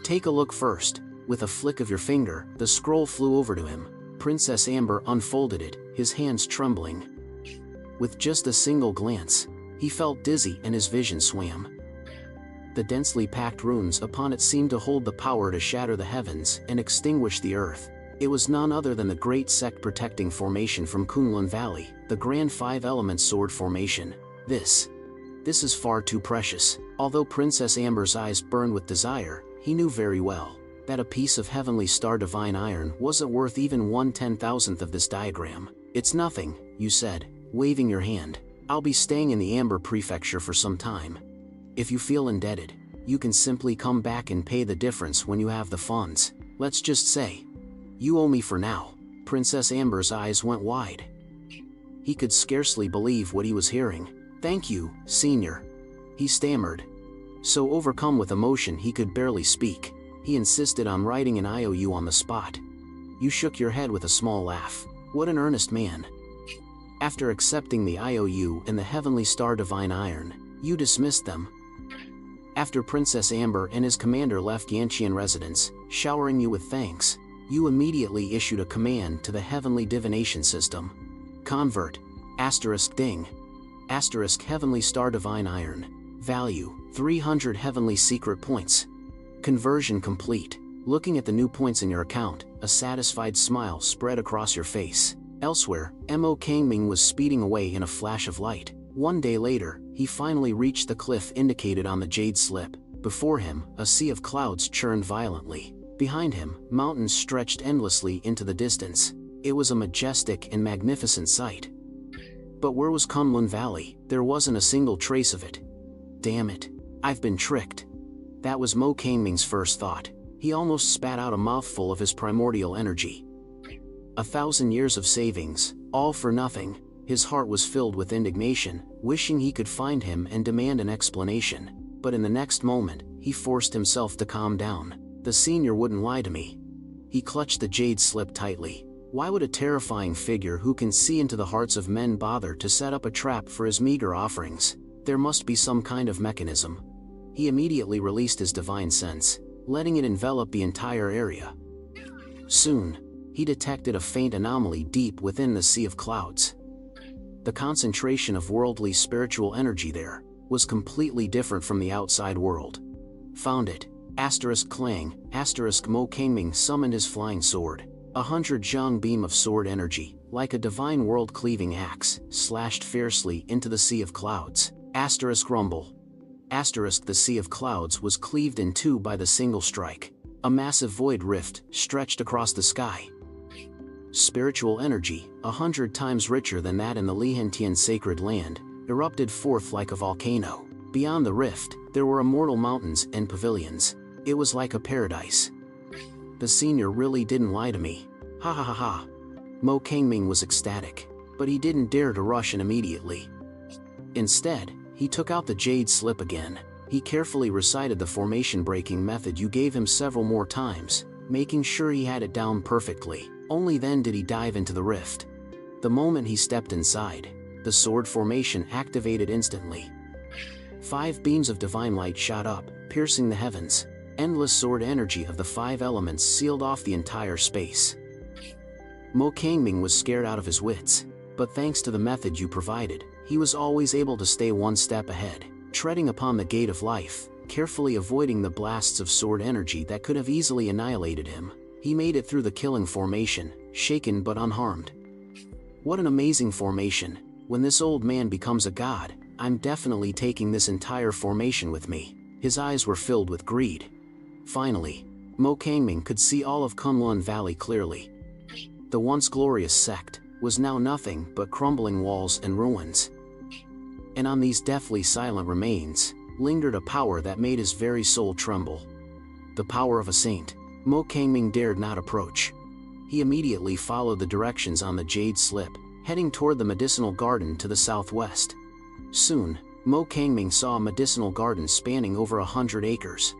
Speaker 1: Take a look first. With a flick of your finger, the scroll flew over to him. Princess Amber unfolded it, his hands trembling. With just a single glance, he felt dizzy and his vision swam. The densely packed runes upon it seemed to hold the power to shatter the heavens and extinguish the earth. It was none other than the great sect protecting formation from Kunlun Valley, the grand five-element sword formation. This is far too precious. Although Princess Amber's eyes burned with desire, he knew very well that a piece of heavenly star divine iron wasn't worth even 1/10,000th of this diagram. It's nothing, you said, waving your hand. I'll be staying in the Amber Prefecture for some time. If you feel indebted, you can simply come back and pay the difference when you have the funds. Let's just say, you owe me for now. Princess Amber's eyes went wide. He could scarcely believe what he was hearing. Thank you, Senior. He stammered. So overcome with emotion he could barely speak. He insisted on writing an IOU on the spot. You shook your head with a small laugh. What an earnest man. After accepting the IOU and the Heavenly Star Divine Iron, you dismissed them. After Princess Amber and his commander left Yantian residence, showering you with thanks, you immediately issued a command to the Heavenly Divination System. Convert. *ding. Heavenly Star Divine Iron. Value, 300 Heavenly Secret Points. Conversion complete. Looking at the new points in your account, a satisfied smile spread across your face. Elsewhere, Kangming was speeding away in a flash of light. One day later, he finally reached the cliff indicated on the jade slip. Before him, a sea of clouds churned violently. Behind him, mountains stretched endlessly into the distance. It was a majestic and magnificent sight. But where was Kunlun Valley? There wasn't a single trace of it. Damn it. I've been tricked. That was Kangming's first thought. He almost spat out a mouthful of his primordial energy. 1,000 years of savings, all for nothing. His heart was filled with indignation, wishing he could find him and demand an explanation. But in the next moment, he forced himself to calm down. The Senior wouldn't lie to me. He clutched the jade slip tightly. Why would a terrifying figure who can see into the hearts of men bother to set up a trap for his meager offerings? There must be some kind of mechanism. He immediately released his divine sense, letting it envelop the entire area. Soon, he detected a faint anomaly deep within the sea of clouds. The concentration of worldly spiritual energy there was completely different from the outside world. Found it. *clang. Kangming summoned his flying sword. 100 zhang beam of sword energy, like a divine world-cleaving axe, slashed fiercely into the sea of clouds. *rumble. The sea of clouds was cleaved in two by the single strike. A massive void rift stretched across the sky. Spiritual energy, 100 times richer than that in the Lihantian sacred land, erupted forth like a volcano. Beyond the rift, there were immortal mountains and pavilions. It was like a paradise. The Senior really didn't lie to me. Ha ha ha ha. Kangming was ecstatic, but he didn't dare to rush in immediately. Instead, he took out the jade slip again. He carefully recited the formation breaking method you gave him several more times, making sure he had it down perfectly. Only then did he dive into the rift. The moment he stepped inside, the sword formation activated instantly. 5 beams of divine light shot up, piercing the heavens. Endless sword energy of the 5 elements sealed off the entire space. Kangming was scared out of his wits, but thanks to the method you provided, he was always able to stay one step ahead, treading upon the gate of life, carefully avoiding the blasts of sword energy that could have easily annihilated him. He made it through the killing formation, shaken but unharmed. What an amazing formation. When this old man becomes a god, I'm definitely taking this entire formation with me. His eyes were filled with greed. Finally, Kangming could see all of Kunlun Valley clearly. The once glorious sect was now nothing but crumbling walls and ruins. And on these deathly silent remains lingered a power that made his very soul tremble. The power of a saint. Kangming dared not approach. He immediately followed the directions on the jade slip, heading toward the medicinal garden to the southwest. Soon, Kangming saw a medicinal garden spanning over 100 acres.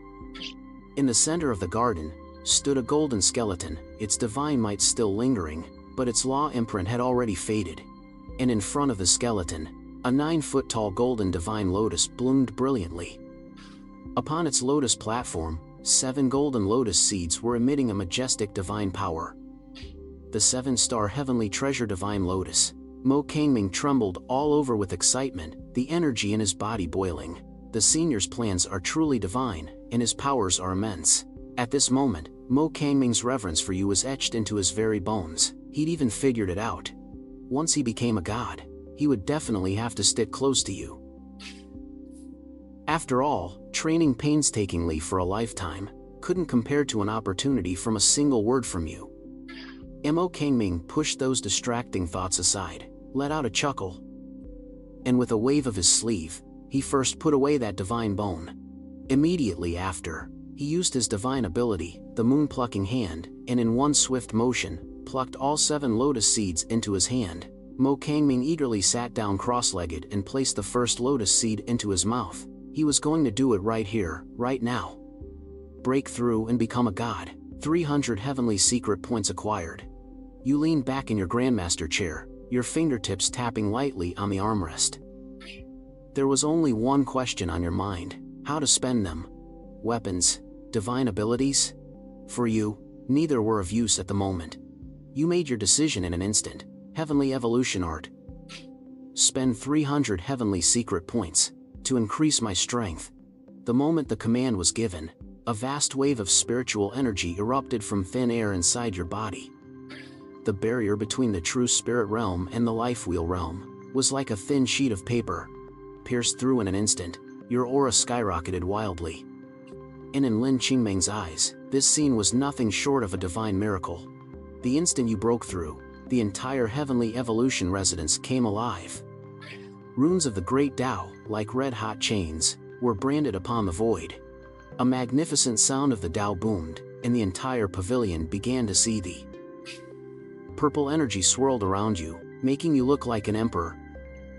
Speaker 1: In the center of the garden stood a golden skeleton, its divine might still lingering, but its law imprint had already faded. And in front of the skeleton, a 9-foot-tall golden divine lotus bloomed brilliantly. Upon its lotus platform, 7 golden lotus seeds were emitting a majestic divine power. The 7-star heavenly treasure divine lotus. Kangming trembled all over with excitement, the energy in his body boiling. The senior's plans are truly divine, and his powers are immense. At this moment, Kangming's reverence for you was etched into his very bones. He'd even figured it out. Once he became a god, he would definitely have to stick close to you. After all, training painstakingly for a lifetime couldn't compare to an opportunity from a single word from you. Kangming pushed those distracting thoughts aside, let out a chuckle, and with a wave of his sleeve, he first put away that divine bone. Immediately after, he used his divine ability, the moon-plucking hand, and in one swift motion, plucked all 7 lotus seeds into his hand. Kangming eagerly sat down cross-legged and placed the first lotus seed into his mouth. He was going to do it right here, right now. Break through and become a god. 300 heavenly secret points acquired. You leaned back in your Grandmaster chair, your fingertips tapping lightly on the armrest. There was only one question on your mind: how to spend them. Weapons, divine abilities? For you, neither were of use at the moment. You made your decision in an instant. Heavenly evolution art. Spend 300 heavenly secret points to increase my strength. The moment the command was given, a vast wave of spiritual energy erupted from thin air inside your body. The barrier between the true spirit realm and the life wheel realm was like a thin sheet of paper. Pierced through in an instant, your aura skyrocketed wildly. And in Lin Qingmeng's eyes, this scene was nothing short of a divine miracle. The instant you broke through, the entire heavenly evolution residence came alive. Runes of the great Tao, like red-hot chains, were branded upon the void. A magnificent sound of the Tao boomed, and the entire pavilion began to seethe. Purple energy swirled around you, making you look like an emperor,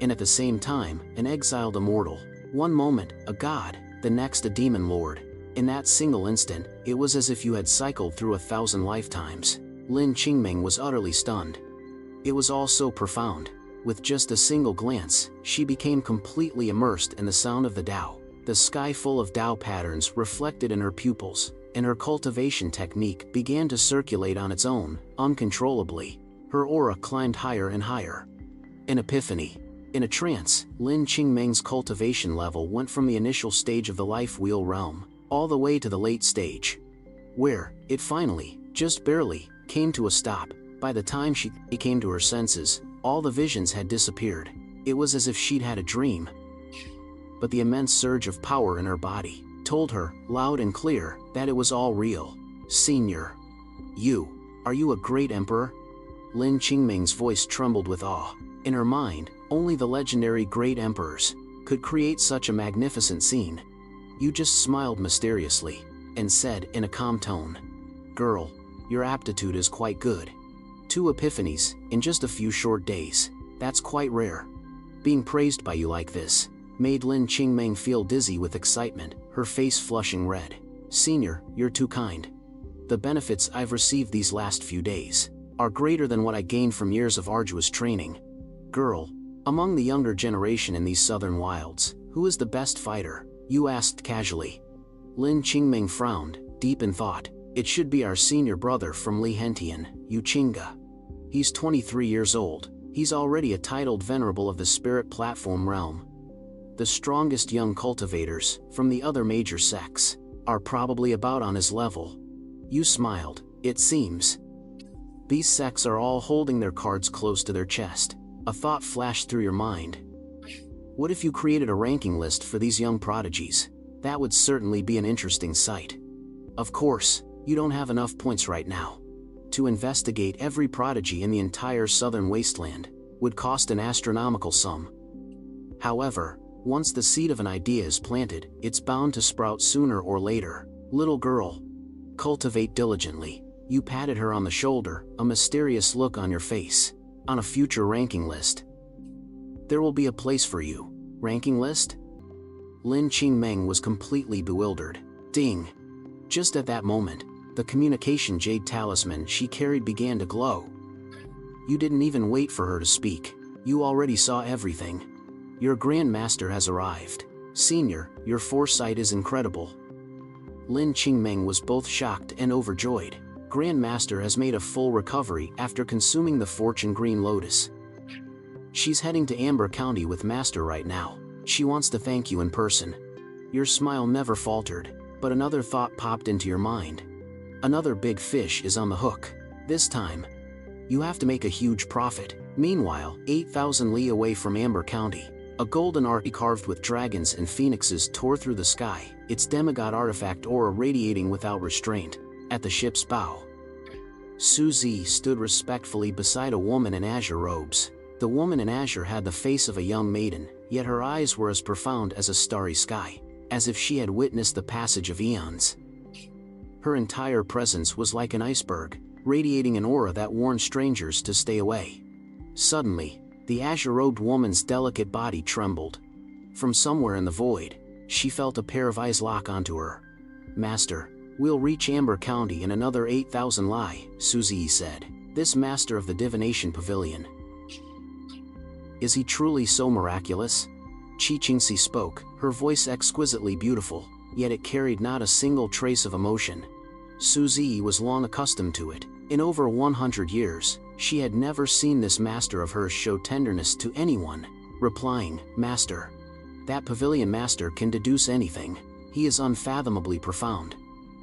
Speaker 1: and at the same time, an exiled immortal. One moment, a god, the next a demon lord. In that single instant, it was as if you had cycled through 1,000 lifetimes. Lin Qingming was utterly stunned. It was all so profound. With just a single glance, she became completely immersed in the sound of the Tao. The sky full of Tao patterns reflected in her pupils, and her cultivation technique began to circulate on its own, uncontrollably. Her aura climbed higher and higher. An epiphany. In a trance, Lin Qingming's cultivation level went from the initial stage of the life wheel realm, all the way to the late stage, where it finally, just barely, came to a stop. By the time she came to her senses, all the visions had disappeared. It was as if she'd had a dream. But the immense surge of power in her body told her, loud and clear, that it was all real. Senior. Are you a great emperor? Lin Qingming's voice trembled with awe. In her mind, only the legendary great emperors could create such a magnificent scene. You just smiled mysteriously, and said in a calm tone, "Girl, your aptitude is quite good. 2 epiphanies, in just a few short days. That's quite rare." Being praised by you like this made Lin Qingmeng feel dizzy with excitement, her face flushing red. "Senior, you're too kind. The benefits I've received these last few days are greater than what I gained from years of arduous training." "Girl, among the younger generation in these southern wilds, who is the best fighter?" you asked casually. Lin Qingmeng frowned, deep in thought. "It should be our senior brother from Li Hentian, Yu Qingga. He's 23 years old. He's already a titled venerable of the spirit platform realm. The strongest young cultivators, from the other major sects, are probably about on his level." You smiled. "It seems these sects are all holding their cards close to their chest." A thought flashed through your mind. "What if you created a ranking list for these young prodigies? That would certainly be an interesting sight." "Of course, you don't have enough points right now. To investigate every prodigy in the entire southern wasteland would cost an astronomical sum. However, once the seed of an idea is planted, it's bound to sprout sooner or later. Little girl, cultivate diligently." You patted her on the shoulder, a mysterious look on your face. "On a future ranking list, there will be a place for you." "Ranking list?" Lin Qingmeng was completely bewildered. Ding! Just at that moment, the communication jade talisman she carried began to glow. You didn't even wait for her to speak. You already saw everything. "Your Grand Master has arrived. Senior, your foresight is incredible." Lin Qingmeng was both shocked and overjoyed. Grand Master has made a full recovery after consuming the fortune green lotus. She's heading to Amber County with Master right now. She wants to thank you in person. Your smile never faltered, but another thought popped into your mind. Another big fish is on the hook. This time, you have to make a huge profit. Meanwhile, 8,000 li away from Amber County, a golden arc carved with dragons and phoenixes tore through the sky, its demigod artifact aura radiating without restraint. At the ship's bow, Suzy stood respectfully beside a woman in azure robes. The woman in azure had the face of a young maiden, yet her eyes were as profound as a starry sky, as if she had witnessed the passage of eons. Her entire presence was like an iceberg, radiating an aura that warned strangers to stay away. Suddenly, the azure-robed woman's delicate body trembled. From somewhere in the void, she felt a pair of eyes lock onto her. "Master, we'll reach Amber County in another 8,000 li," Suzy said. "This master of the divination pavilion, is he truly so miraculous?" Chi-Ching spoke, her voice exquisitely beautiful, yet it carried not a single trace of emotion. Suzy was long accustomed to it. In over 100 years, she had never seen this master of hers show tenderness to anyone. Replying, "Master, that pavilion master can deduce anything. He is unfathomably profound.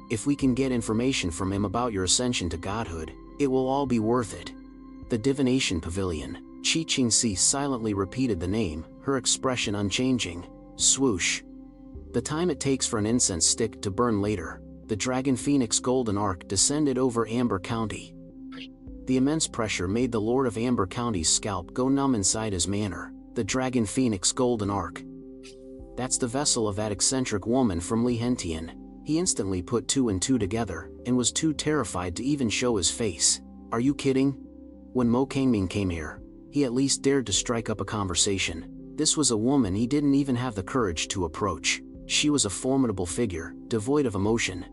Speaker 1: If we can get information from him about your ascension to godhood, it will all be worth it." The divination pavilion. Chi-Ching silently repeated the name, her expression unchanging. Swoosh. The time it takes for an incense stick to burn later, the dragon phoenix golden arc descended over Amber County. The immense pressure made the Lord of Amber County's scalp go numb inside his manor. The dragon phoenix golden arc. That's the vessel of that eccentric woman from Li Hentian. He instantly put two and two together, and was too terrified to even show his face. "Are you kidding?" When Kangming came here, he at least dared to strike up a conversation. This was a woman he didn't even have the courage to approach. She was a formidable figure, devoid of emotion.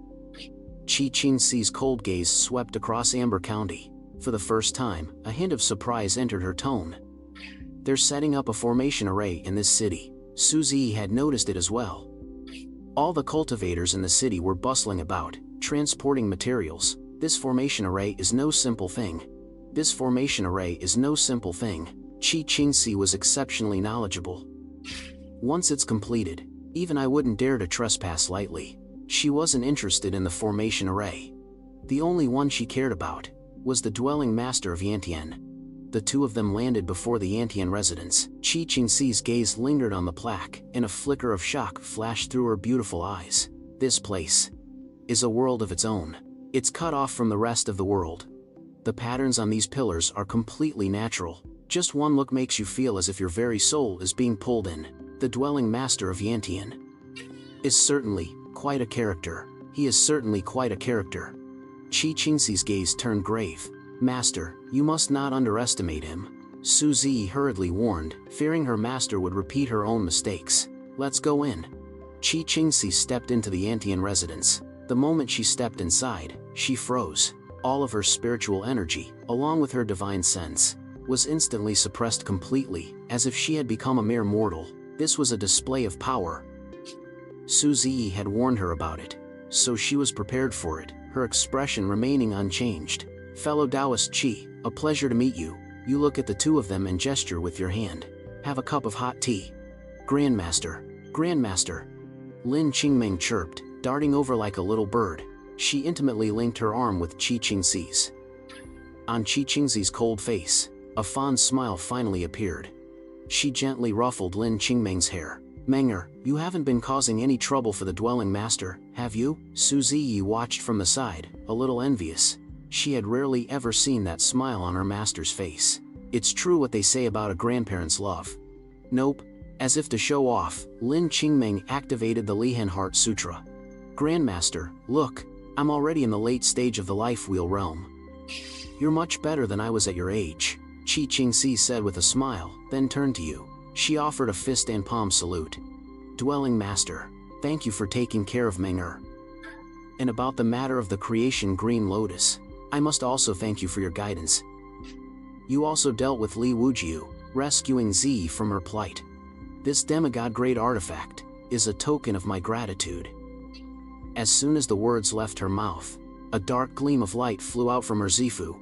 Speaker 1: Chi-Ching's cold gaze swept across Amber County. For the first time, a hint of surprise entered her tone. "They're setting up a formation array in this city." Suzy had noticed it as well. All the cultivators in the city were bustling about, transporting materials. This formation array is no simple thing. This formation array is no simple thing. Chi-Ching was exceptionally knowledgeable. "Once it's completed, even I wouldn't dare to trespass lightly." She wasn't interested in the formation array. The only one she cared about was the dwelling master of Yantian. The two of them landed before the Yantian residence. Chi-Ching's gaze lingered on the plaque, and a flicker of shock flashed through her beautiful eyes. This place is a world of its own. It's cut off from the rest of the world. The patterns on these pillars are completely natural. Just one look makes you feel as if your very soul is being pulled in. The dwelling master of Yantian is certainly quite a character. He is certainly quite a character. Chi-Ching's gaze turned grave. "Master, you must not underestimate him," Suzy hurriedly warned, fearing her master would repeat her own mistakes. Let's go in. Chi-Ching stepped into the Yantian residence. The moment she stepped inside, she froze. All of her spiritual energy, along with her divine sense, was instantly suppressed completely, as if she had become a mere mortal. This was a display of power. Su Ziyi had warned her about it, so she was prepared for it, her expression remaining unchanged. Fellow Taoist Chi, a pleasure to meet you. You look at the two of them and gesture with your hand. Have a cup of hot tea. Grandmaster, Grandmaster. Lin Qingming chirped, darting over like a little bird. She intimately linked her arm with Chi-Ching's. On Chi-Ching's cold face, a fond smile finally appeared. She gently ruffled Lin Qingming's hair. Menger, you haven't been causing any trouble for the dwelling master, have you? Su Ziyi watched from the side, a little envious. She had rarely ever seen that smile on her master's face. It's true what they say about a grandparent's love. Nope. As if to show off, Lin Qingming activated the Lihen Heart Sutra. Grandmaster, look, I'm already in the late stage of the life wheel realm. You're much better than I was at your age, Chi-Ching said with a smile, then turned to you. She offered a fist and palm salute. Dwelling Master, thank you for taking care of Menger. And about the matter of the creation Green Lotus, I must also thank you for your guidance. You also dealt with Li Wujiu, rescuing Zi from her plight. This demigod grade artifact is a token of my gratitude. As soon as the words left her mouth, a dark gleam of light flew out from her Zifu.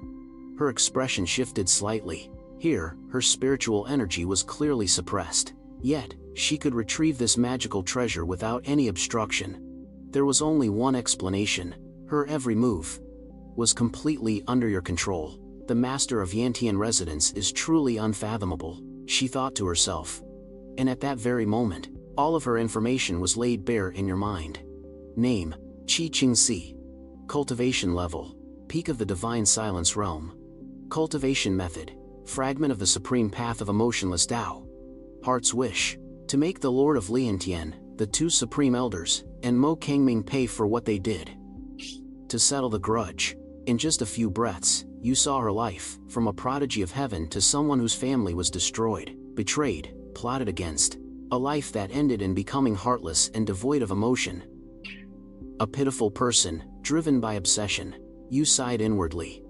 Speaker 1: Her expression shifted slightly. Here, her spiritual energy was clearly suppressed. Yet, she could retrieve this magical treasure without any obstruction. There was only one explanation. Her every move was completely under your control. The master of Yantian residence is truly unfathomable, she thought to herself. And at that very moment, all of her information was laid bare in your mind. Name, Chi-Ching. Cultivation level, peak of the divine silence realm. Cultivation method, fragment of the supreme path of emotionless Tao. Heart's wish, to make the Lord of Liantian, the two supreme elders, and Mo Kangming pay for what they did. To settle the grudge. In just a few breaths, you saw her life, from a prodigy of heaven to someone whose family was destroyed, betrayed, plotted against. A life that ended in becoming heartless and devoid of emotion. A pitiful person, driven by obsession. You sighed inwardly.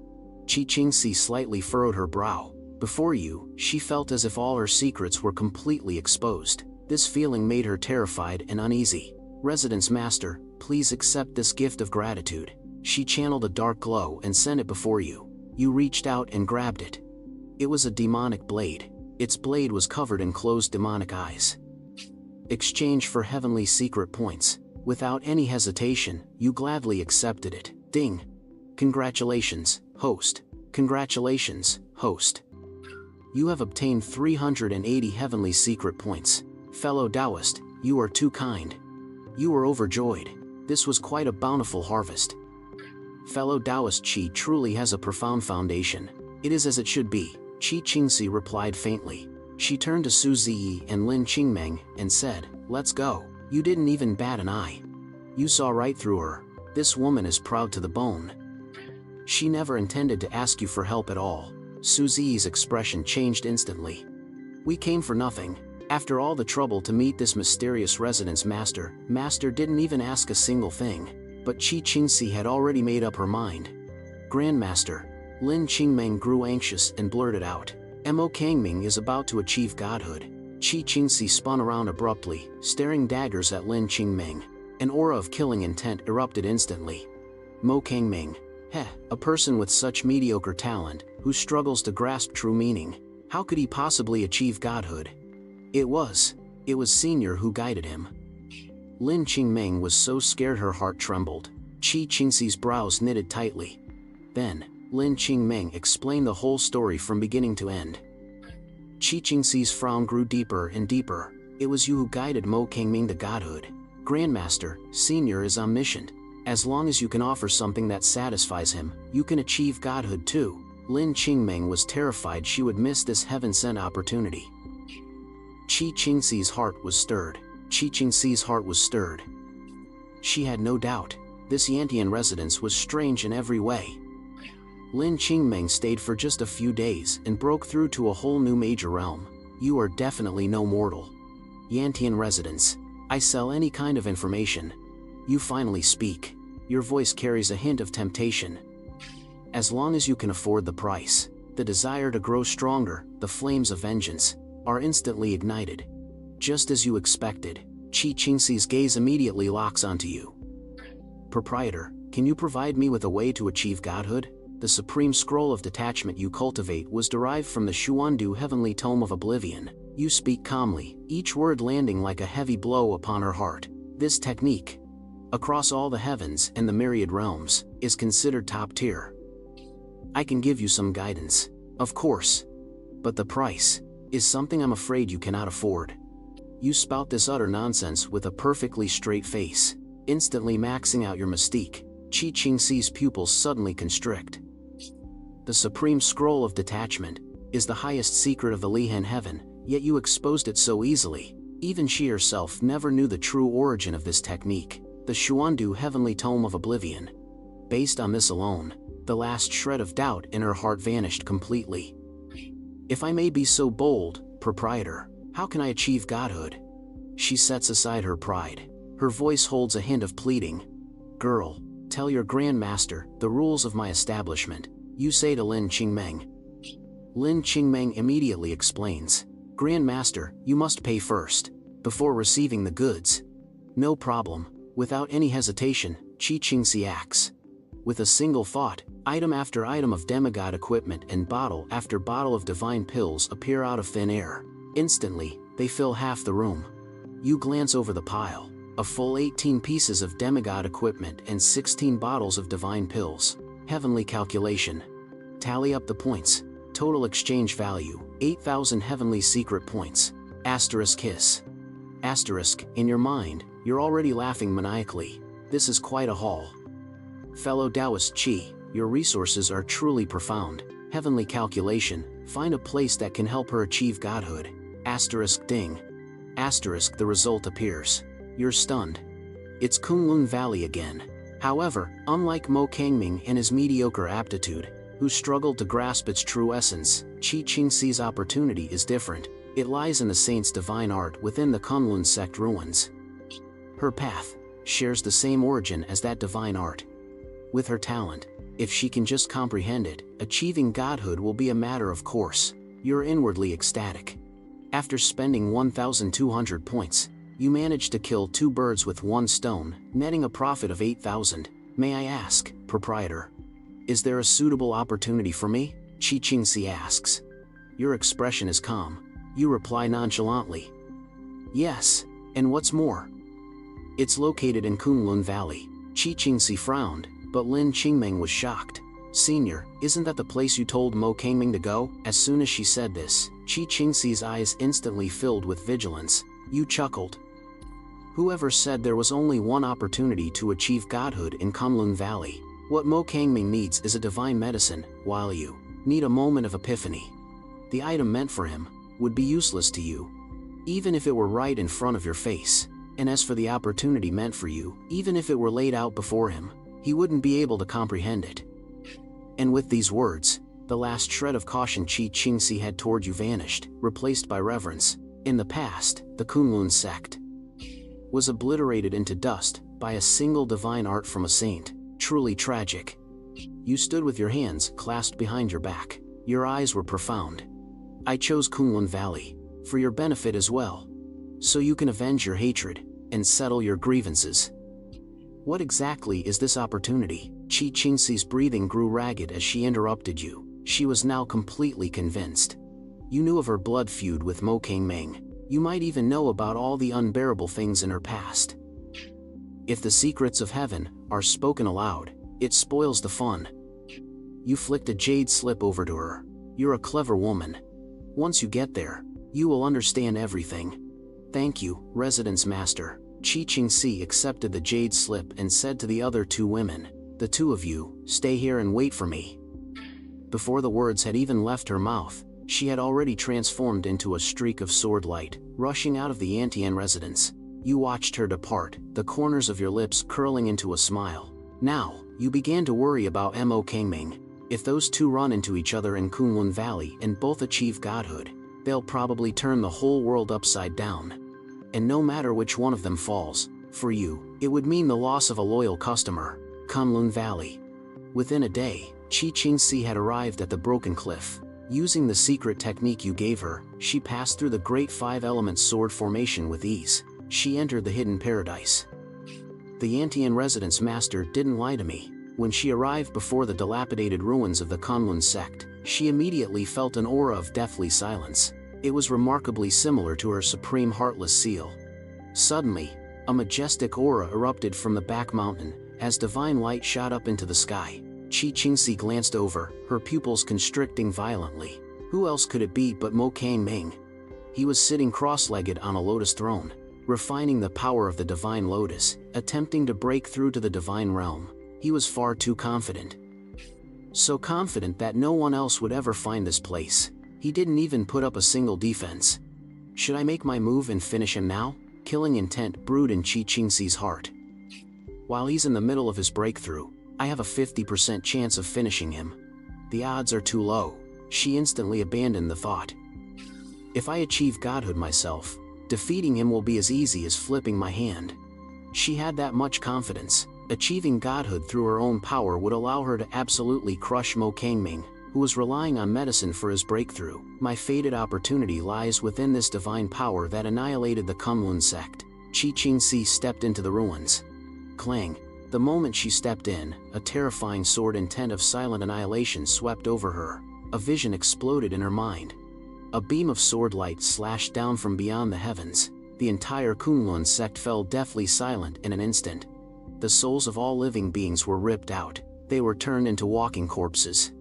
Speaker 1: Chi-Ching slightly furrowed her brow. Before you, she felt as if all her secrets were completely exposed. This feeling made her terrified and uneasy. Residence Master, please accept this gift of gratitude. She channeled a dark glow and sent it before you. You reached out and grabbed it. It was a demonic blade. Its blade was covered in closed demonic eyes. Exchange for heavenly secret points. Without any hesitation, you gladly accepted it. Ding. Congratulations, host. Congratulations, host. You have obtained 380 heavenly secret points. Fellow Taoist, you are too kind. You were overjoyed. This was quite a bountiful harvest. Fellow Taoist Chi truly has a profound foundation. It is as it should be, Chi-Ching replied faintly. She turned to Su Ziyi and Lin Qingming and said, let's go. You didn't even bat an eye. You saw right through her. This woman is proud to the bone. She never intended to ask you for help at all. Su Ziyi's expression changed instantly. We came for nothing. After all the trouble to meet this mysterious residence master didn't even ask a single thing. But Chi-Ching had already made up her mind. Grandmaster, Lin Qingming grew anxious and blurted out. Mo Kangming is about to achieve godhood. Chi-Ching spun around abruptly, staring daggers at Lin Qingming. An aura of killing intent erupted instantly. Mo Kangming. Heh, a person with such mediocre talent, who struggles to grasp true meaning. How could he possibly achieve godhood? It was Senior who guided him. Lin Qingming was so scared her heart trembled. Chi-Ching's brows knitted tightly. Then, Lin Qingming explained the whole story from beginning to end. Chi-Ching's frown grew deeper and deeper. It was you who guided Mo Kangming to godhood. Grandmaster, Senior is omniscient. As long as you can offer something that satisfies him, you can achieve godhood too. Lin Qingming was terrified she would miss this heaven-sent opportunity. Chi-Ching's heart was stirred. Chi-Ching's heart was stirred. She had no doubt. This Yantian residence was strange in every way. Lin Qingming stayed for just a few days and broke through to a whole new major realm. You are definitely no mortal. Yantian residence. I sell any kind of information. You finally speak. Your voice carries a hint of temptation. As long as you can afford the price, the desire to grow stronger, the flames of vengeance, are instantly ignited. Just as you expected, Chi-Ching's gaze immediately locks onto you. Proprietor, can you provide me with a way to achieve godhood? The supreme scroll of detachment you cultivate was derived from the Xuandu heavenly tome of oblivion. You speak calmly, each word landing like a heavy blow upon her heart. This technique, across all the heavens and the myriad realms, is considered top tier. I can give you some guidance, of course. But the price is something I'm afraid you cannot afford. You spout this utter nonsense with a perfectly straight face, instantly maxing out your mystique. Chi-Ching's pupils suddenly constrict. The supreme scroll of detachment is the highest secret of the Lihan heaven, yet you exposed it so easily. Even she herself never knew the true origin of this technique, the Xuandu heavenly tome of oblivion. Based on this alone, the last shred of doubt in her heart vanished completely. If I may be so bold, proprietor, how can I achieve godhood? She sets aside her pride. Her voice holds a hint of pleading. Girl, tell your grandmaster the rules of my establishment, you say to Lin Qingmeng. Lin Qingmeng immediately explains. Grandmaster, you must pay first, before receiving the goods. No problem. Without any hesitation, Chi-Ching acts. With a single thought, item after item of demigod equipment and bottle after bottle of divine pills appear out of thin air. Instantly, they fill half the room. You glance over the pile. A full 18 pieces of demigod equipment and 16 bottles of divine pills. Heavenly calculation. Tally up the points. Total exchange value, 8,000 heavenly secret points. Asterisk kiss. Asterisk, in your mind, you're already laughing maniacally. This is quite a haul. Fellow Taoist Chi, your resources are truly profound. Heavenly calculation, find a place that can help her achieve godhood. Asterisk ding. Asterisk the result appears. You're stunned. It's Kunlun Valley again. However, unlike Mo Kangming and his mediocre aptitude, who struggled to grasp its true essence, Chi-Ching's opportunity is different. It lies in the saint's divine art within the Kunlun sect ruins. Her path shares the same origin as that divine art. With her talent, if she can just comprehend it, achieving godhood will be a matter of course. You're inwardly ecstatic. After spending 1,200 points, you manage to kill 2 birds with 1 stone, netting a profit of 8,000. May I ask, proprietor, is there a suitable opportunity for me? Chi-Ching asks. Your expression is calm. You reply nonchalantly. Yes, and what's more? It's located in Kunlun Valley. Chi-Ching frowned, but Lin Qingmeng was shocked. Senior, isn't that the place you told Mo Kangming to go? As soon as she said this, Chi-Ching's eyes instantly filled with vigilance. You chuckled. Whoever said there was only one opportunity to achieve godhood in Kunlun Valley? What Mo Kangming needs is a divine medicine, while you need a moment of epiphany. The item meant for him would be useless to you, even if it were right in front of your face. And as for the opportunity meant for you, even if it were laid out before him, he wouldn't be able to comprehend it. And with these words, the last shred of caution Chi-Ching had toward you vanished, replaced by reverence. In the past, the Kunlun sect was obliterated into dust by a single divine art from a saint. Truly tragic. You stood with your hands clasped behind your back. Your eyes were profound. I chose Kunlun Valley for your benefit as well, so you can avenge your hatred and settle your grievances. What exactly is this opportunity? Chi-Ching's breathing grew ragged as she interrupted you. She was now completely convinced. You knew of her blood feud with Mo Kangming. You might even know about all the unbearable things in her past. If the secrets of heaven are spoken aloud, it spoils the fun. You flicked a jade slip over to her. You're a clever woman. Once you get there, you will understand everything. Thank you, Residence Master. Chi-Ching accepted the jade slip and said to the other 2 women, the 2 of you, stay here and wait for me. Before the words had even left her mouth, she had already transformed into a streak of sword light, rushing out of the Yantian residence. You watched her depart, the corners of your lips curling into a smile. Now, you began to worry about Mo Kangming. If those 2 run into each other in Kunlun Valley and both achieve godhood, they'll probably turn the whole world upside down. and no matter which one of them falls, for you, it would mean the loss of a loyal customer. Kunlun Valley. Within a day, Chi-Ching had arrived at the broken cliff. Using the secret technique you gave her, she passed through the great five-element sword formation with ease. She entered the hidden paradise. The Yantian residence master didn't lie to me. When she arrived before the dilapidated ruins of the Kunlun sect, she immediately felt an aura of deathly silence. It was remarkably similar to her supreme heartless seal. Suddenly, a majestic aura erupted from the back mountain, as divine light shot up into the sky. Chi-Ching glanced over, her pupils constricting violently. Who else could it be but Kangming? He was sitting cross-legged on a lotus throne, refining the power of the divine lotus, attempting to break through to the divine realm. He was far too confident. So confident that no one else would ever find this place. He didn't even put up a single defense. Should I make my move and finish him now? Killing intent brewed in Chi-Ching's heart. While he's in the middle of his breakthrough, I have a 50% chance of finishing him. The odds are too low. She instantly abandoned the thought. If I achieve godhood myself, defeating him will be as easy as flipping my hand. She had that much confidence. Achieving godhood through her own power would allow her to absolutely crush Kangming, who was relying on medicine for his breakthrough. My fated opportunity lies within this divine power that annihilated the Kunlun sect. Chi-Ching stepped into the ruins. Clang. The moment she stepped in, a terrifying sword intent of silent annihilation swept over her. A vision exploded in her mind. A beam of sword light slashed down from beyond the heavens. The entire Kunlun sect fell deathly silent in an instant. The souls of all living beings were ripped out. They were turned into walking corpses.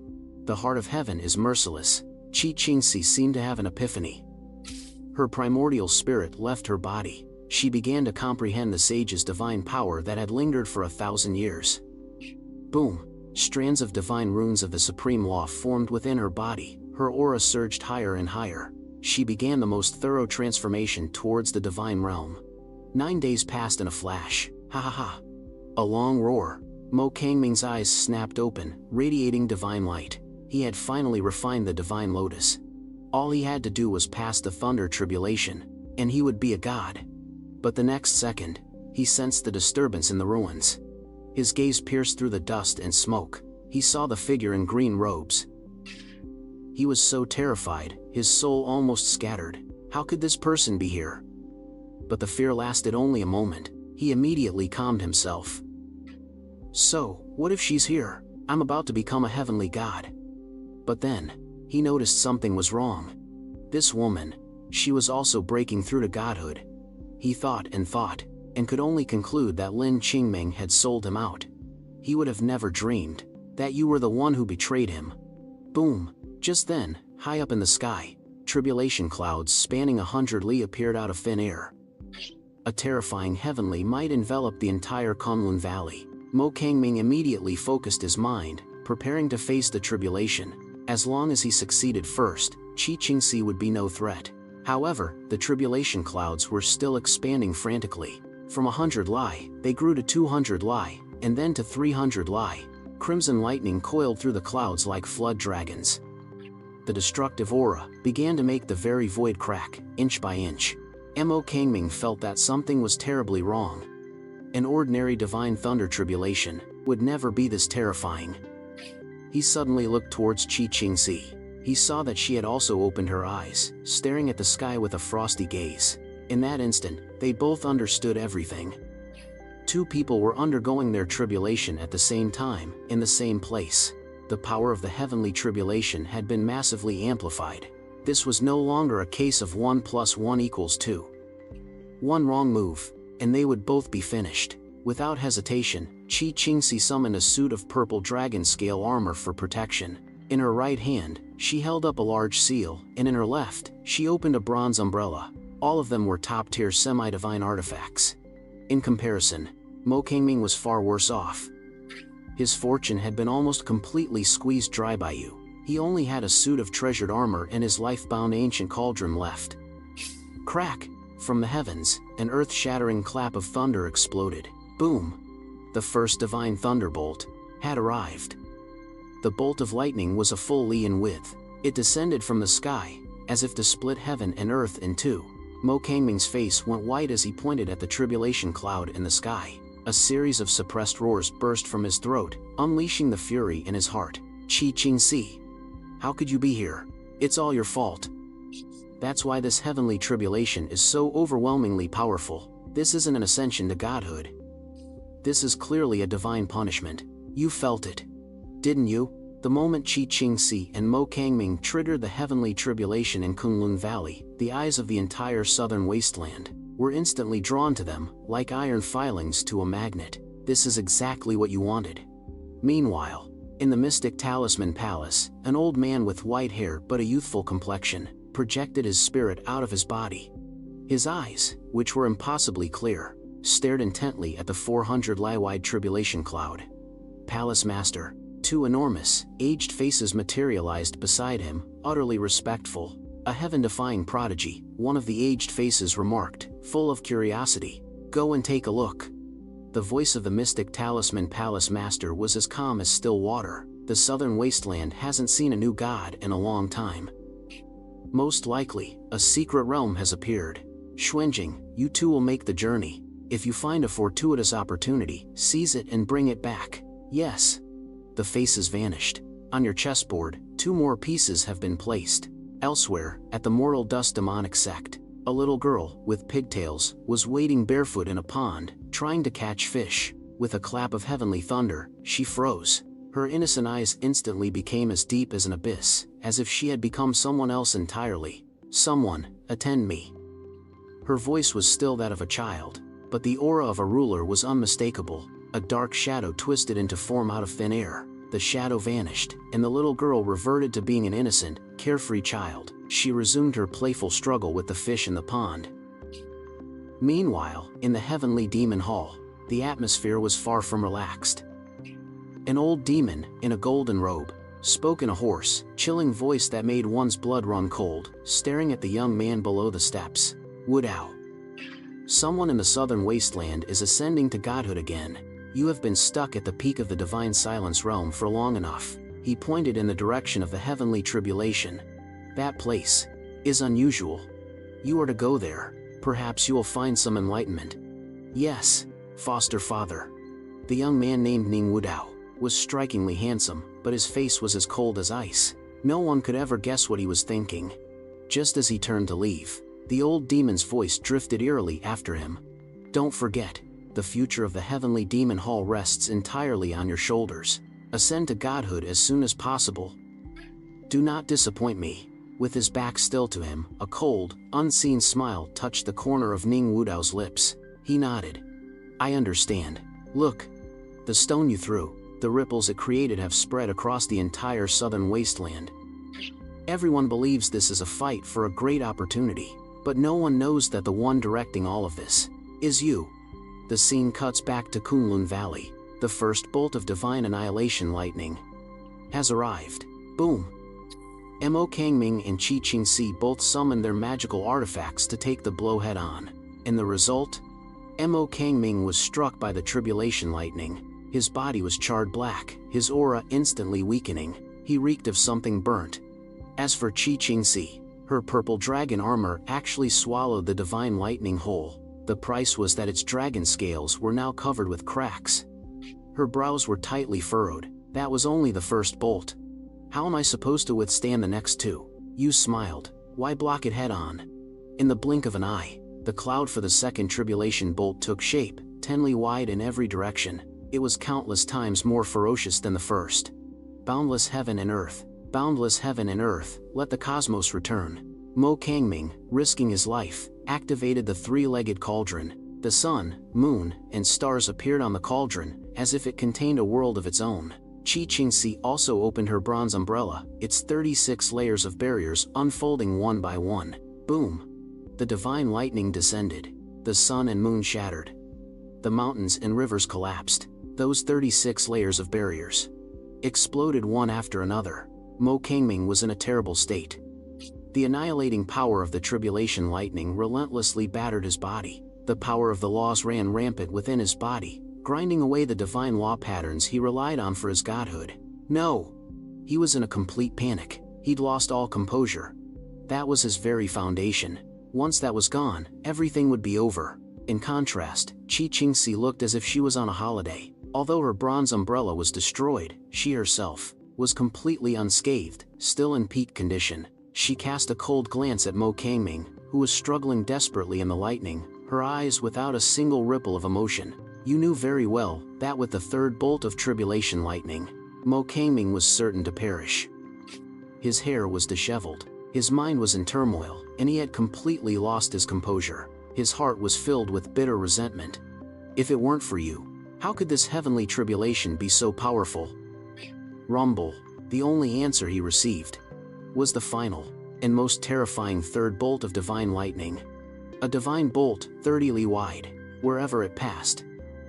Speaker 1: The heart of heaven is merciless. Chi-Ching seemed to have an epiphany. Her primordial spirit left her body. She began to comprehend the sage's divine power that had lingered for 1,000 years. Boom! Strands of divine runes of the supreme law formed within her body. Her aura surged higher and higher. She began the most thorough transformation towards the divine realm. 9 days passed in a flash. Ha ha ha! A long roar. Kangming's eyes snapped open, radiating divine light. He had finally refined the divine lotus. All he had to do was pass the thunder tribulation, and he would be a god. But the next second, he sensed the disturbance in the ruins. His gaze pierced through the dust and smoke. He saw the figure in green robes. He was so terrified, his soul almost scattered. How could this person be here? But the fear lasted only a moment. He immediately calmed himself. So, what if she's here? I'm about to become a heavenly god. But then, he noticed something was wrong. This woman, she was also breaking through to godhood. He thought, and could only conclude that Lin Qingming had sold him out. He would have never dreamed that you were the one who betrayed him. Boom! Just then, high up in the sky, tribulation clouds spanning 100 li appeared out of thin air. A terrifying heavenly might enveloped the entire Kunlun Valley. Kangming immediately focused his mind, preparing to face the tribulation. As long as he succeeded first, Chi-Ching would be no threat. However, the tribulation clouds were still expanding frantically. From 100 li, they grew to 200 li, and then to 300 li. Crimson lightning coiled through the clouds like flood dragons. The destructive aura began to make the very void crack, inch by inch. Kangming felt that something was terribly wrong. An ordinary divine thunder tribulation would never be this terrifying. He suddenly looked towards Chi-Ching. He saw that she had also opened her eyes, staring at the sky with a frosty gaze. In that instant, they both understood everything. Two people were undergoing their tribulation at the same time, in the same place. The power of the heavenly tribulation had been massively amplified. This was no longer a case of 1 + 1 = 2. One wrong move, and they would both be finished. Without hesitation, Chi-Ching summoned a suit of purple dragon-scale armor for protection. In her right hand, she held up a large seal, and in her left, she opened a bronze umbrella. All of them were top-tier semi-divine artifacts. In comparison, Kangming was far worse off. His fortune had been almost completely squeezed dry by you. He only had a suit of treasured armor and his life-bound ancient cauldron left. Crack! From the heavens, an earth-shattering clap of thunder exploded. Boom! The first divine thunderbolt had arrived. The bolt of lightning was a full li in width. It descended from the sky, as if to split heaven and earth in two. Mo Kangming's face went white as he pointed at the tribulation cloud in the sky. A series of suppressed roars burst from his throat, unleashing the fury in his heart. Chi-Ching si. How could you be here? It's all your fault. That's why this heavenly tribulation is so overwhelmingly powerful. This isn't an ascension to godhood. This is clearly a divine punishment. You felt it, didn't you? The moment Chi-Ching si and Mo Kangming triggered the heavenly tribulation in Kunlun Valley, the eyes of the entire southern wasteland were instantly drawn to them, like iron filings to a magnet. This is exactly what you wanted. Meanwhile, in the Mystic Talisman Palace, an old man with white hair but a youthful complexion projected his spirit out of his body. His eyes, which were impossibly clear, stared intently at the 400-li-wide tribulation cloud. Palace Master, two enormous, aged faces materialized beside him, utterly respectful. A heaven-defying prodigy, one of the aged faces remarked, full of curiosity. Go and take a look. The voice of the Mystic Talisman Palace Master was as calm as still water. The southern wasteland hasn't seen a new god in a long time. Most likely, a secret realm has appeared. Xuanjing, you two will make the journey. If you find a fortuitous opportunity, seize it and bring it back. Yes. The faces vanished. On your chessboard, 2 more pieces have been placed. Elsewhere, at the Mortal Dust Demonic Sect, a little girl, with pigtails, was wading barefoot in a pond, trying to catch fish. With a clap of heavenly thunder, she froze. Her innocent eyes instantly became as deep as an abyss, as if she had become someone else entirely. Someone, attend me. Her voice was still that of a child, but the aura of a ruler was unmistakable. A dark shadow twisted into form out of thin air. The shadow vanished, and the little girl reverted to being an innocent, carefree child. She resumed her playful struggle with the fish in the pond. Meanwhile, in the heavenly demon hall, the atmosphere was far from relaxed. An old demon, in a golden robe, spoke in a hoarse, chilling voice that made one's blood run cold, staring at the young man below the steps. Woodao. Someone in the southern wasteland is ascending to godhood again. You have been stuck at the peak of the divine silence realm for long enough. He pointed in the direction of the heavenly tribulation. That place is unusual. You are to go there. Perhaps you will find some enlightenment. Yes, foster father. The young man named Ning Wudao was strikingly handsome, but his face was as cold as ice. No one could ever guess what he was thinking. Just as he turned to leave, the old demon's voice drifted eerily after him. Don't forget, the future of the heavenly demon hall rests entirely on your shoulders. Ascend to godhood as soon as possible. Do not disappoint me. With his back still to him, a cold, unseen smile touched the corner of Ning Wudao's lips. He nodded. I understand. Look. The stone you threw, the ripples it created have spread across the entire southern wasteland. Everyone believes this is a fight for a great opportunity, but no one knows that the one directing all of this is you. The scene cuts back to Kunlun Valley. The first bolt of divine annihilation lightning has arrived. Boom. Mo Kangming and Chi-Ching si both summoned their magical artifacts to take the blow head-on. And the result? Mo Kangming was struck by the tribulation lightning. His body was charred black, his aura instantly weakening. He reeked of something burnt. As for Chi-Ching si, her purple dragon armor actually swallowed the divine lightning whole. The price was that its dragon scales were now covered with cracks. Her brows were tightly furrowed. That was only the first bolt. How am I supposed to withstand the next 2? You smiled. Why block it head-on? In the blink of an eye, the cloud for the second tribulation bolt took shape, 10 li wide in every direction. It was countless times more ferocious than the first. Boundless heaven and earth, let the cosmos return. Mo Kangming, risking his life, activated the 3-legged cauldron. The sun, moon, and stars appeared on the cauldron, as if it contained a world of its own. Chi-Ching si also opened her bronze umbrella, its 36 layers of barriers unfolding one by one. Boom! The divine lightning descended. The sun and moon shattered. The mountains and rivers collapsed. Those 36 layers of barriers exploded one after another. Mo Kangming was in a terrible state. The annihilating power of the tribulation lightning relentlessly battered his body. The power of the laws ran rampant within his body, grinding away the divine law patterns he relied on for his godhood. No! He was in a complete panic. He'd lost all composure. That was his very foundation. Once that was gone, everything would be over. In contrast, Chi-Ching looked as if she was on a holiday. Although her bronze umbrella was destroyed, she herself was completely unscathed, still in peak condition. She cast a cold glance at Kangming, who was struggling desperately in the lightning, her eyes without a single ripple of emotion. You knew very well that with the third bolt of tribulation lightning, Kangming was certain to perish. His hair was disheveled, his mind was in turmoil, and he had completely lost his composure. His heart was filled with bitter resentment. If it weren't for you, how could this heavenly tribulation be so powerful? Rumble. The only answer he received was the final and most terrifying third bolt of divine lightning. A divine bolt, 30 li wide. Wherever it passed,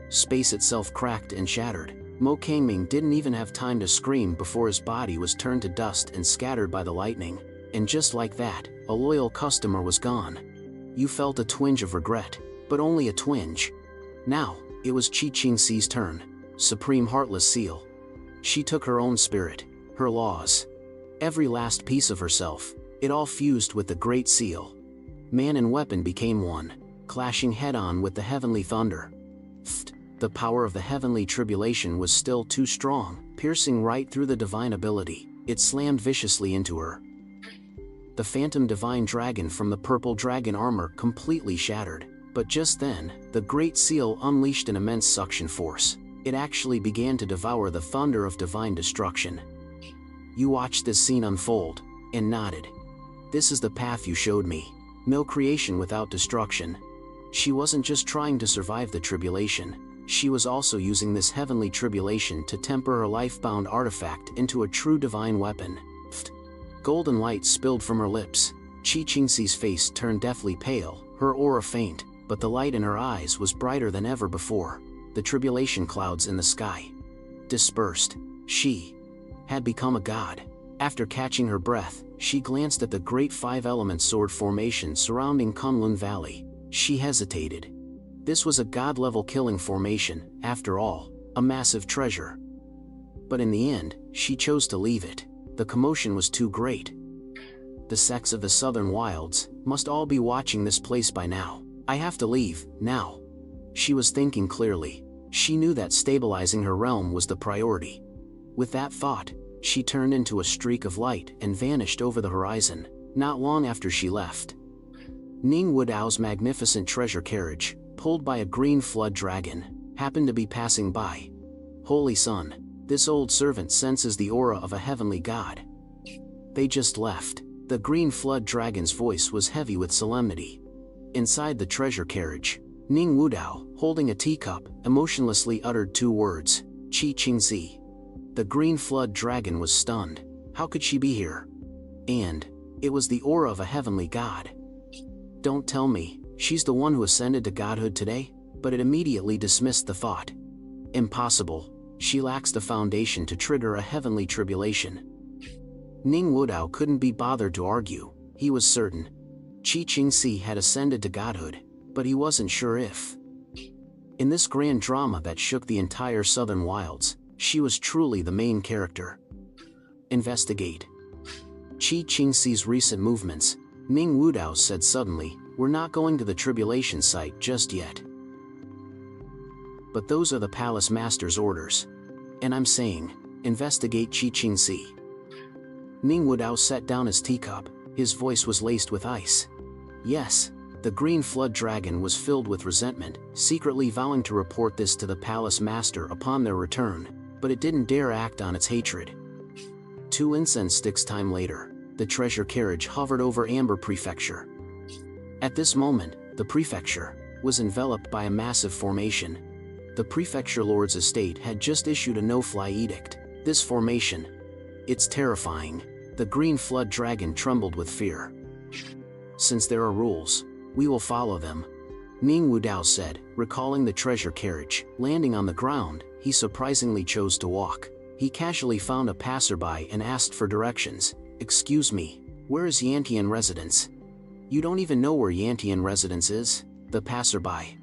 Speaker 1: space itself cracked and shattered. Kangming didn't even have time to scream before his body was turned to dust and scattered by the lightning. And just like that, a loyal customer was gone. You felt a twinge of regret, but only a twinge. Now, it was Chi-Ching's turn. Supreme Heartless Seal. She took her own spirit, her laws, every last piece of herself, it all fused with the Great Seal. Man and weapon became one, clashing head-on with the heavenly thunder. The power of the heavenly tribulation was still too strong, piercing right through the divine ability. It slammed viciously into her. The phantom divine dragon from the purple dragon armor completely shattered. But just then, the Great Seal unleashed an immense suction force. It actually began to devour the thunder of divine destruction. You watched this scene unfold, and nodded. This is the path you showed me. No creation without destruction. She wasn't just trying to survive the tribulation, she was also using this heavenly tribulation to temper her life-bound artifact into a true divine weapon. Golden light spilled from her lips. Chi-Ching's face turned deathly pale, her aura faint, but the light in her eyes was brighter than ever before. The tribulation clouds in the sky dispersed. She had become a god. After catching her breath, she glanced at the great five-element sword formation surrounding Kunlun Valley. She hesitated. This was a god-level killing formation, after all, a massive treasure. But in the end, she chose to leave it. The commotion was too great. The sects of the southern wilds must all be watching this place by now. I have to leave, now. She was thinking clearly. She knew that stabilizing her realm was the priority. With that thought, she turned into a streak of light and vanished over the horizon. Not long after she left, Ning Wudao's magnificent treasure carriage, pulled by a green flood dragon, happened to be passing by. Holy Sun, this old servant senses the aura of a heavenly god. They just left. The green flood dragon's voice was heavy with solemnity. Inside the treasure carriage, Ning Wudao, holding a teacup, emotionlessly uttered two words, Chi-Ching. The green flood dragon was stunned. How could she be here? And it was the aura of a heavenly god. Don't tell me, she's the one who ascended to godhood today? But it immediately dismissed the thought. Impossible, she lacks the foundation to trigger a heavenly tribulation. Ning Wudao couldn't be bothered to argue. He was certain Chi-Ching had ascended to godhood, but he wasn't sure if. In this grand drama that shook the entire southern wilds, she was truly the main character. Investigate. Chi-Ching's recent movements, Ning Wudao said suddenly, we're not going to the tribulation site just yet. But those are the palace master's orders. And I'm saying, investigate Chi-Ching. Ning Wudao set down his teacup, his voice was laced with ice. Yes, the green flood dragon was filled with resentment, secretly vowing to report this to the palace master upon their return, but it didn't dare act on its hatred. 2 incense sticks time later, the treasure carriage hovered over Amber Prefecture. At this moment, the prefecture was enveloped by a massive formation. The prefecture lord's estate had just issued a no-fly edict. This formation, it's terrifying. The green flood dragon trembled with fear. Since there are rules, we will follow them, Ning Wudao said, recalling the treasure carriage. Landing on the ground, he surprisingly chose to walk. He casually found a passerby and asked for directions. Excuse me, where is Yantian residence? You don't even know where Yantian residence is? The passerby,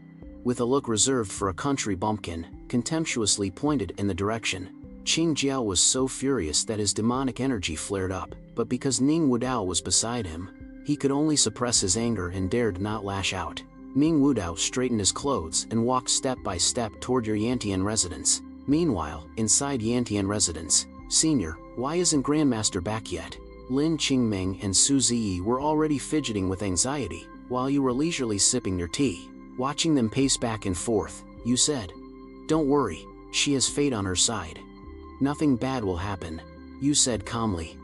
Speaker 1: with a look reserved for a country bumpkin, contemptuously pointed in the direction. Qing was so furious that his demonic energy flared up, but because Ning Wudao was beside him, He could only suppress his anger and dared not lash out. Ming Wudao straightened his clothes and walked step by step toward your Yantian residence. Meanwhile, inside Yantian residence, Senior, why isn't Grandmaster back yet? Lin Qingming and Su Ziyi were already fidgeting with anxiety, while you were leisurely sipping your tea. Watching them pace back and forth, you said, "Don't worry, she has fate on her side. Nothing bad will happen," you said calmly.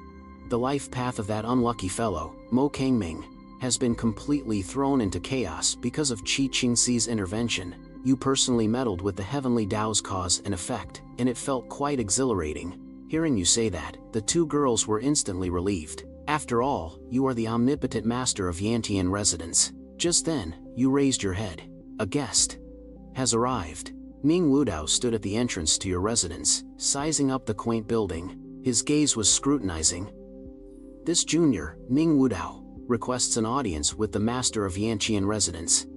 Speaker 1: "The life path of that unlucky fellow, Mo Kangming, has been completely thrown into chaos because of Chi-Ching's intervention. You personally meddled with the heavenly Tao's cause and effect, and it felt quite exhilarating." Hearing you say that, the two girls were instantly relieved. After all, you are the omnipotent master of Yantian residence. Just then, you raised your head. "A guest has arrived." Ming Wudao stood at the entrance to your residence, sizing up the quaint building. His gaze was scrutinizing. "This junior, Ming Wudao, requests an audience with the master of Yantian residence."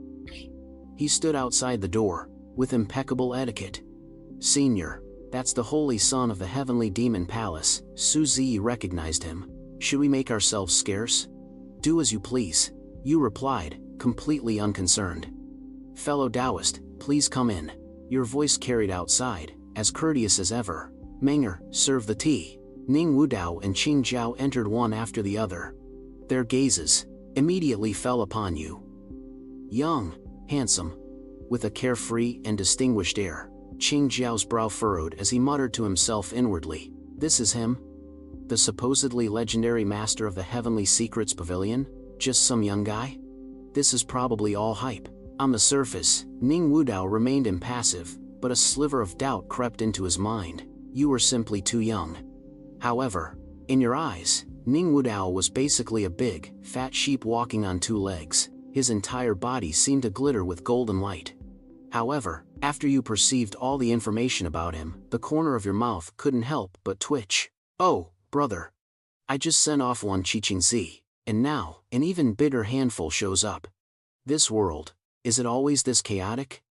Speaker 1: He stood outside the door, with impeccable etiquette. "Senior, that's the holy son of the heavenly demon palace." Su Ziyi recognized him. "Should we make ourselves scarce?" "Do as you please," you replied, completely unconcerned. "Fellow Taoist, please come in." Your voice carried outside, as courteous as ever. "Menger, serve the tea." Ning Wudao and Qing Jiao entered one after the other. Their gazes immediately fell upon you. Young, handsome, with a carefree and distinguished air. Qing Jiao's brow furrowed as he muttered to himself inwardly, "This is him? The supposedly legendary master of the Heavenly Secrets Pavilion? Just some young guy? This is probably all hype." On the surface, Ning Wudao remained impassive, but a sliver of doubt crept into his mind. You were simply too young. However, in your eyes, Ning Wudao was basically a big, fat sheep walking on two legs. His entire body seemed to glitter with golden light. However, after you perceived all the information about him, the corner of your mouth couldn't help but twitch. "Oh, brother. I just sent off one Chi-Ching Z, and now, an even bigger handful shows up. This world, is it always this chaotic?"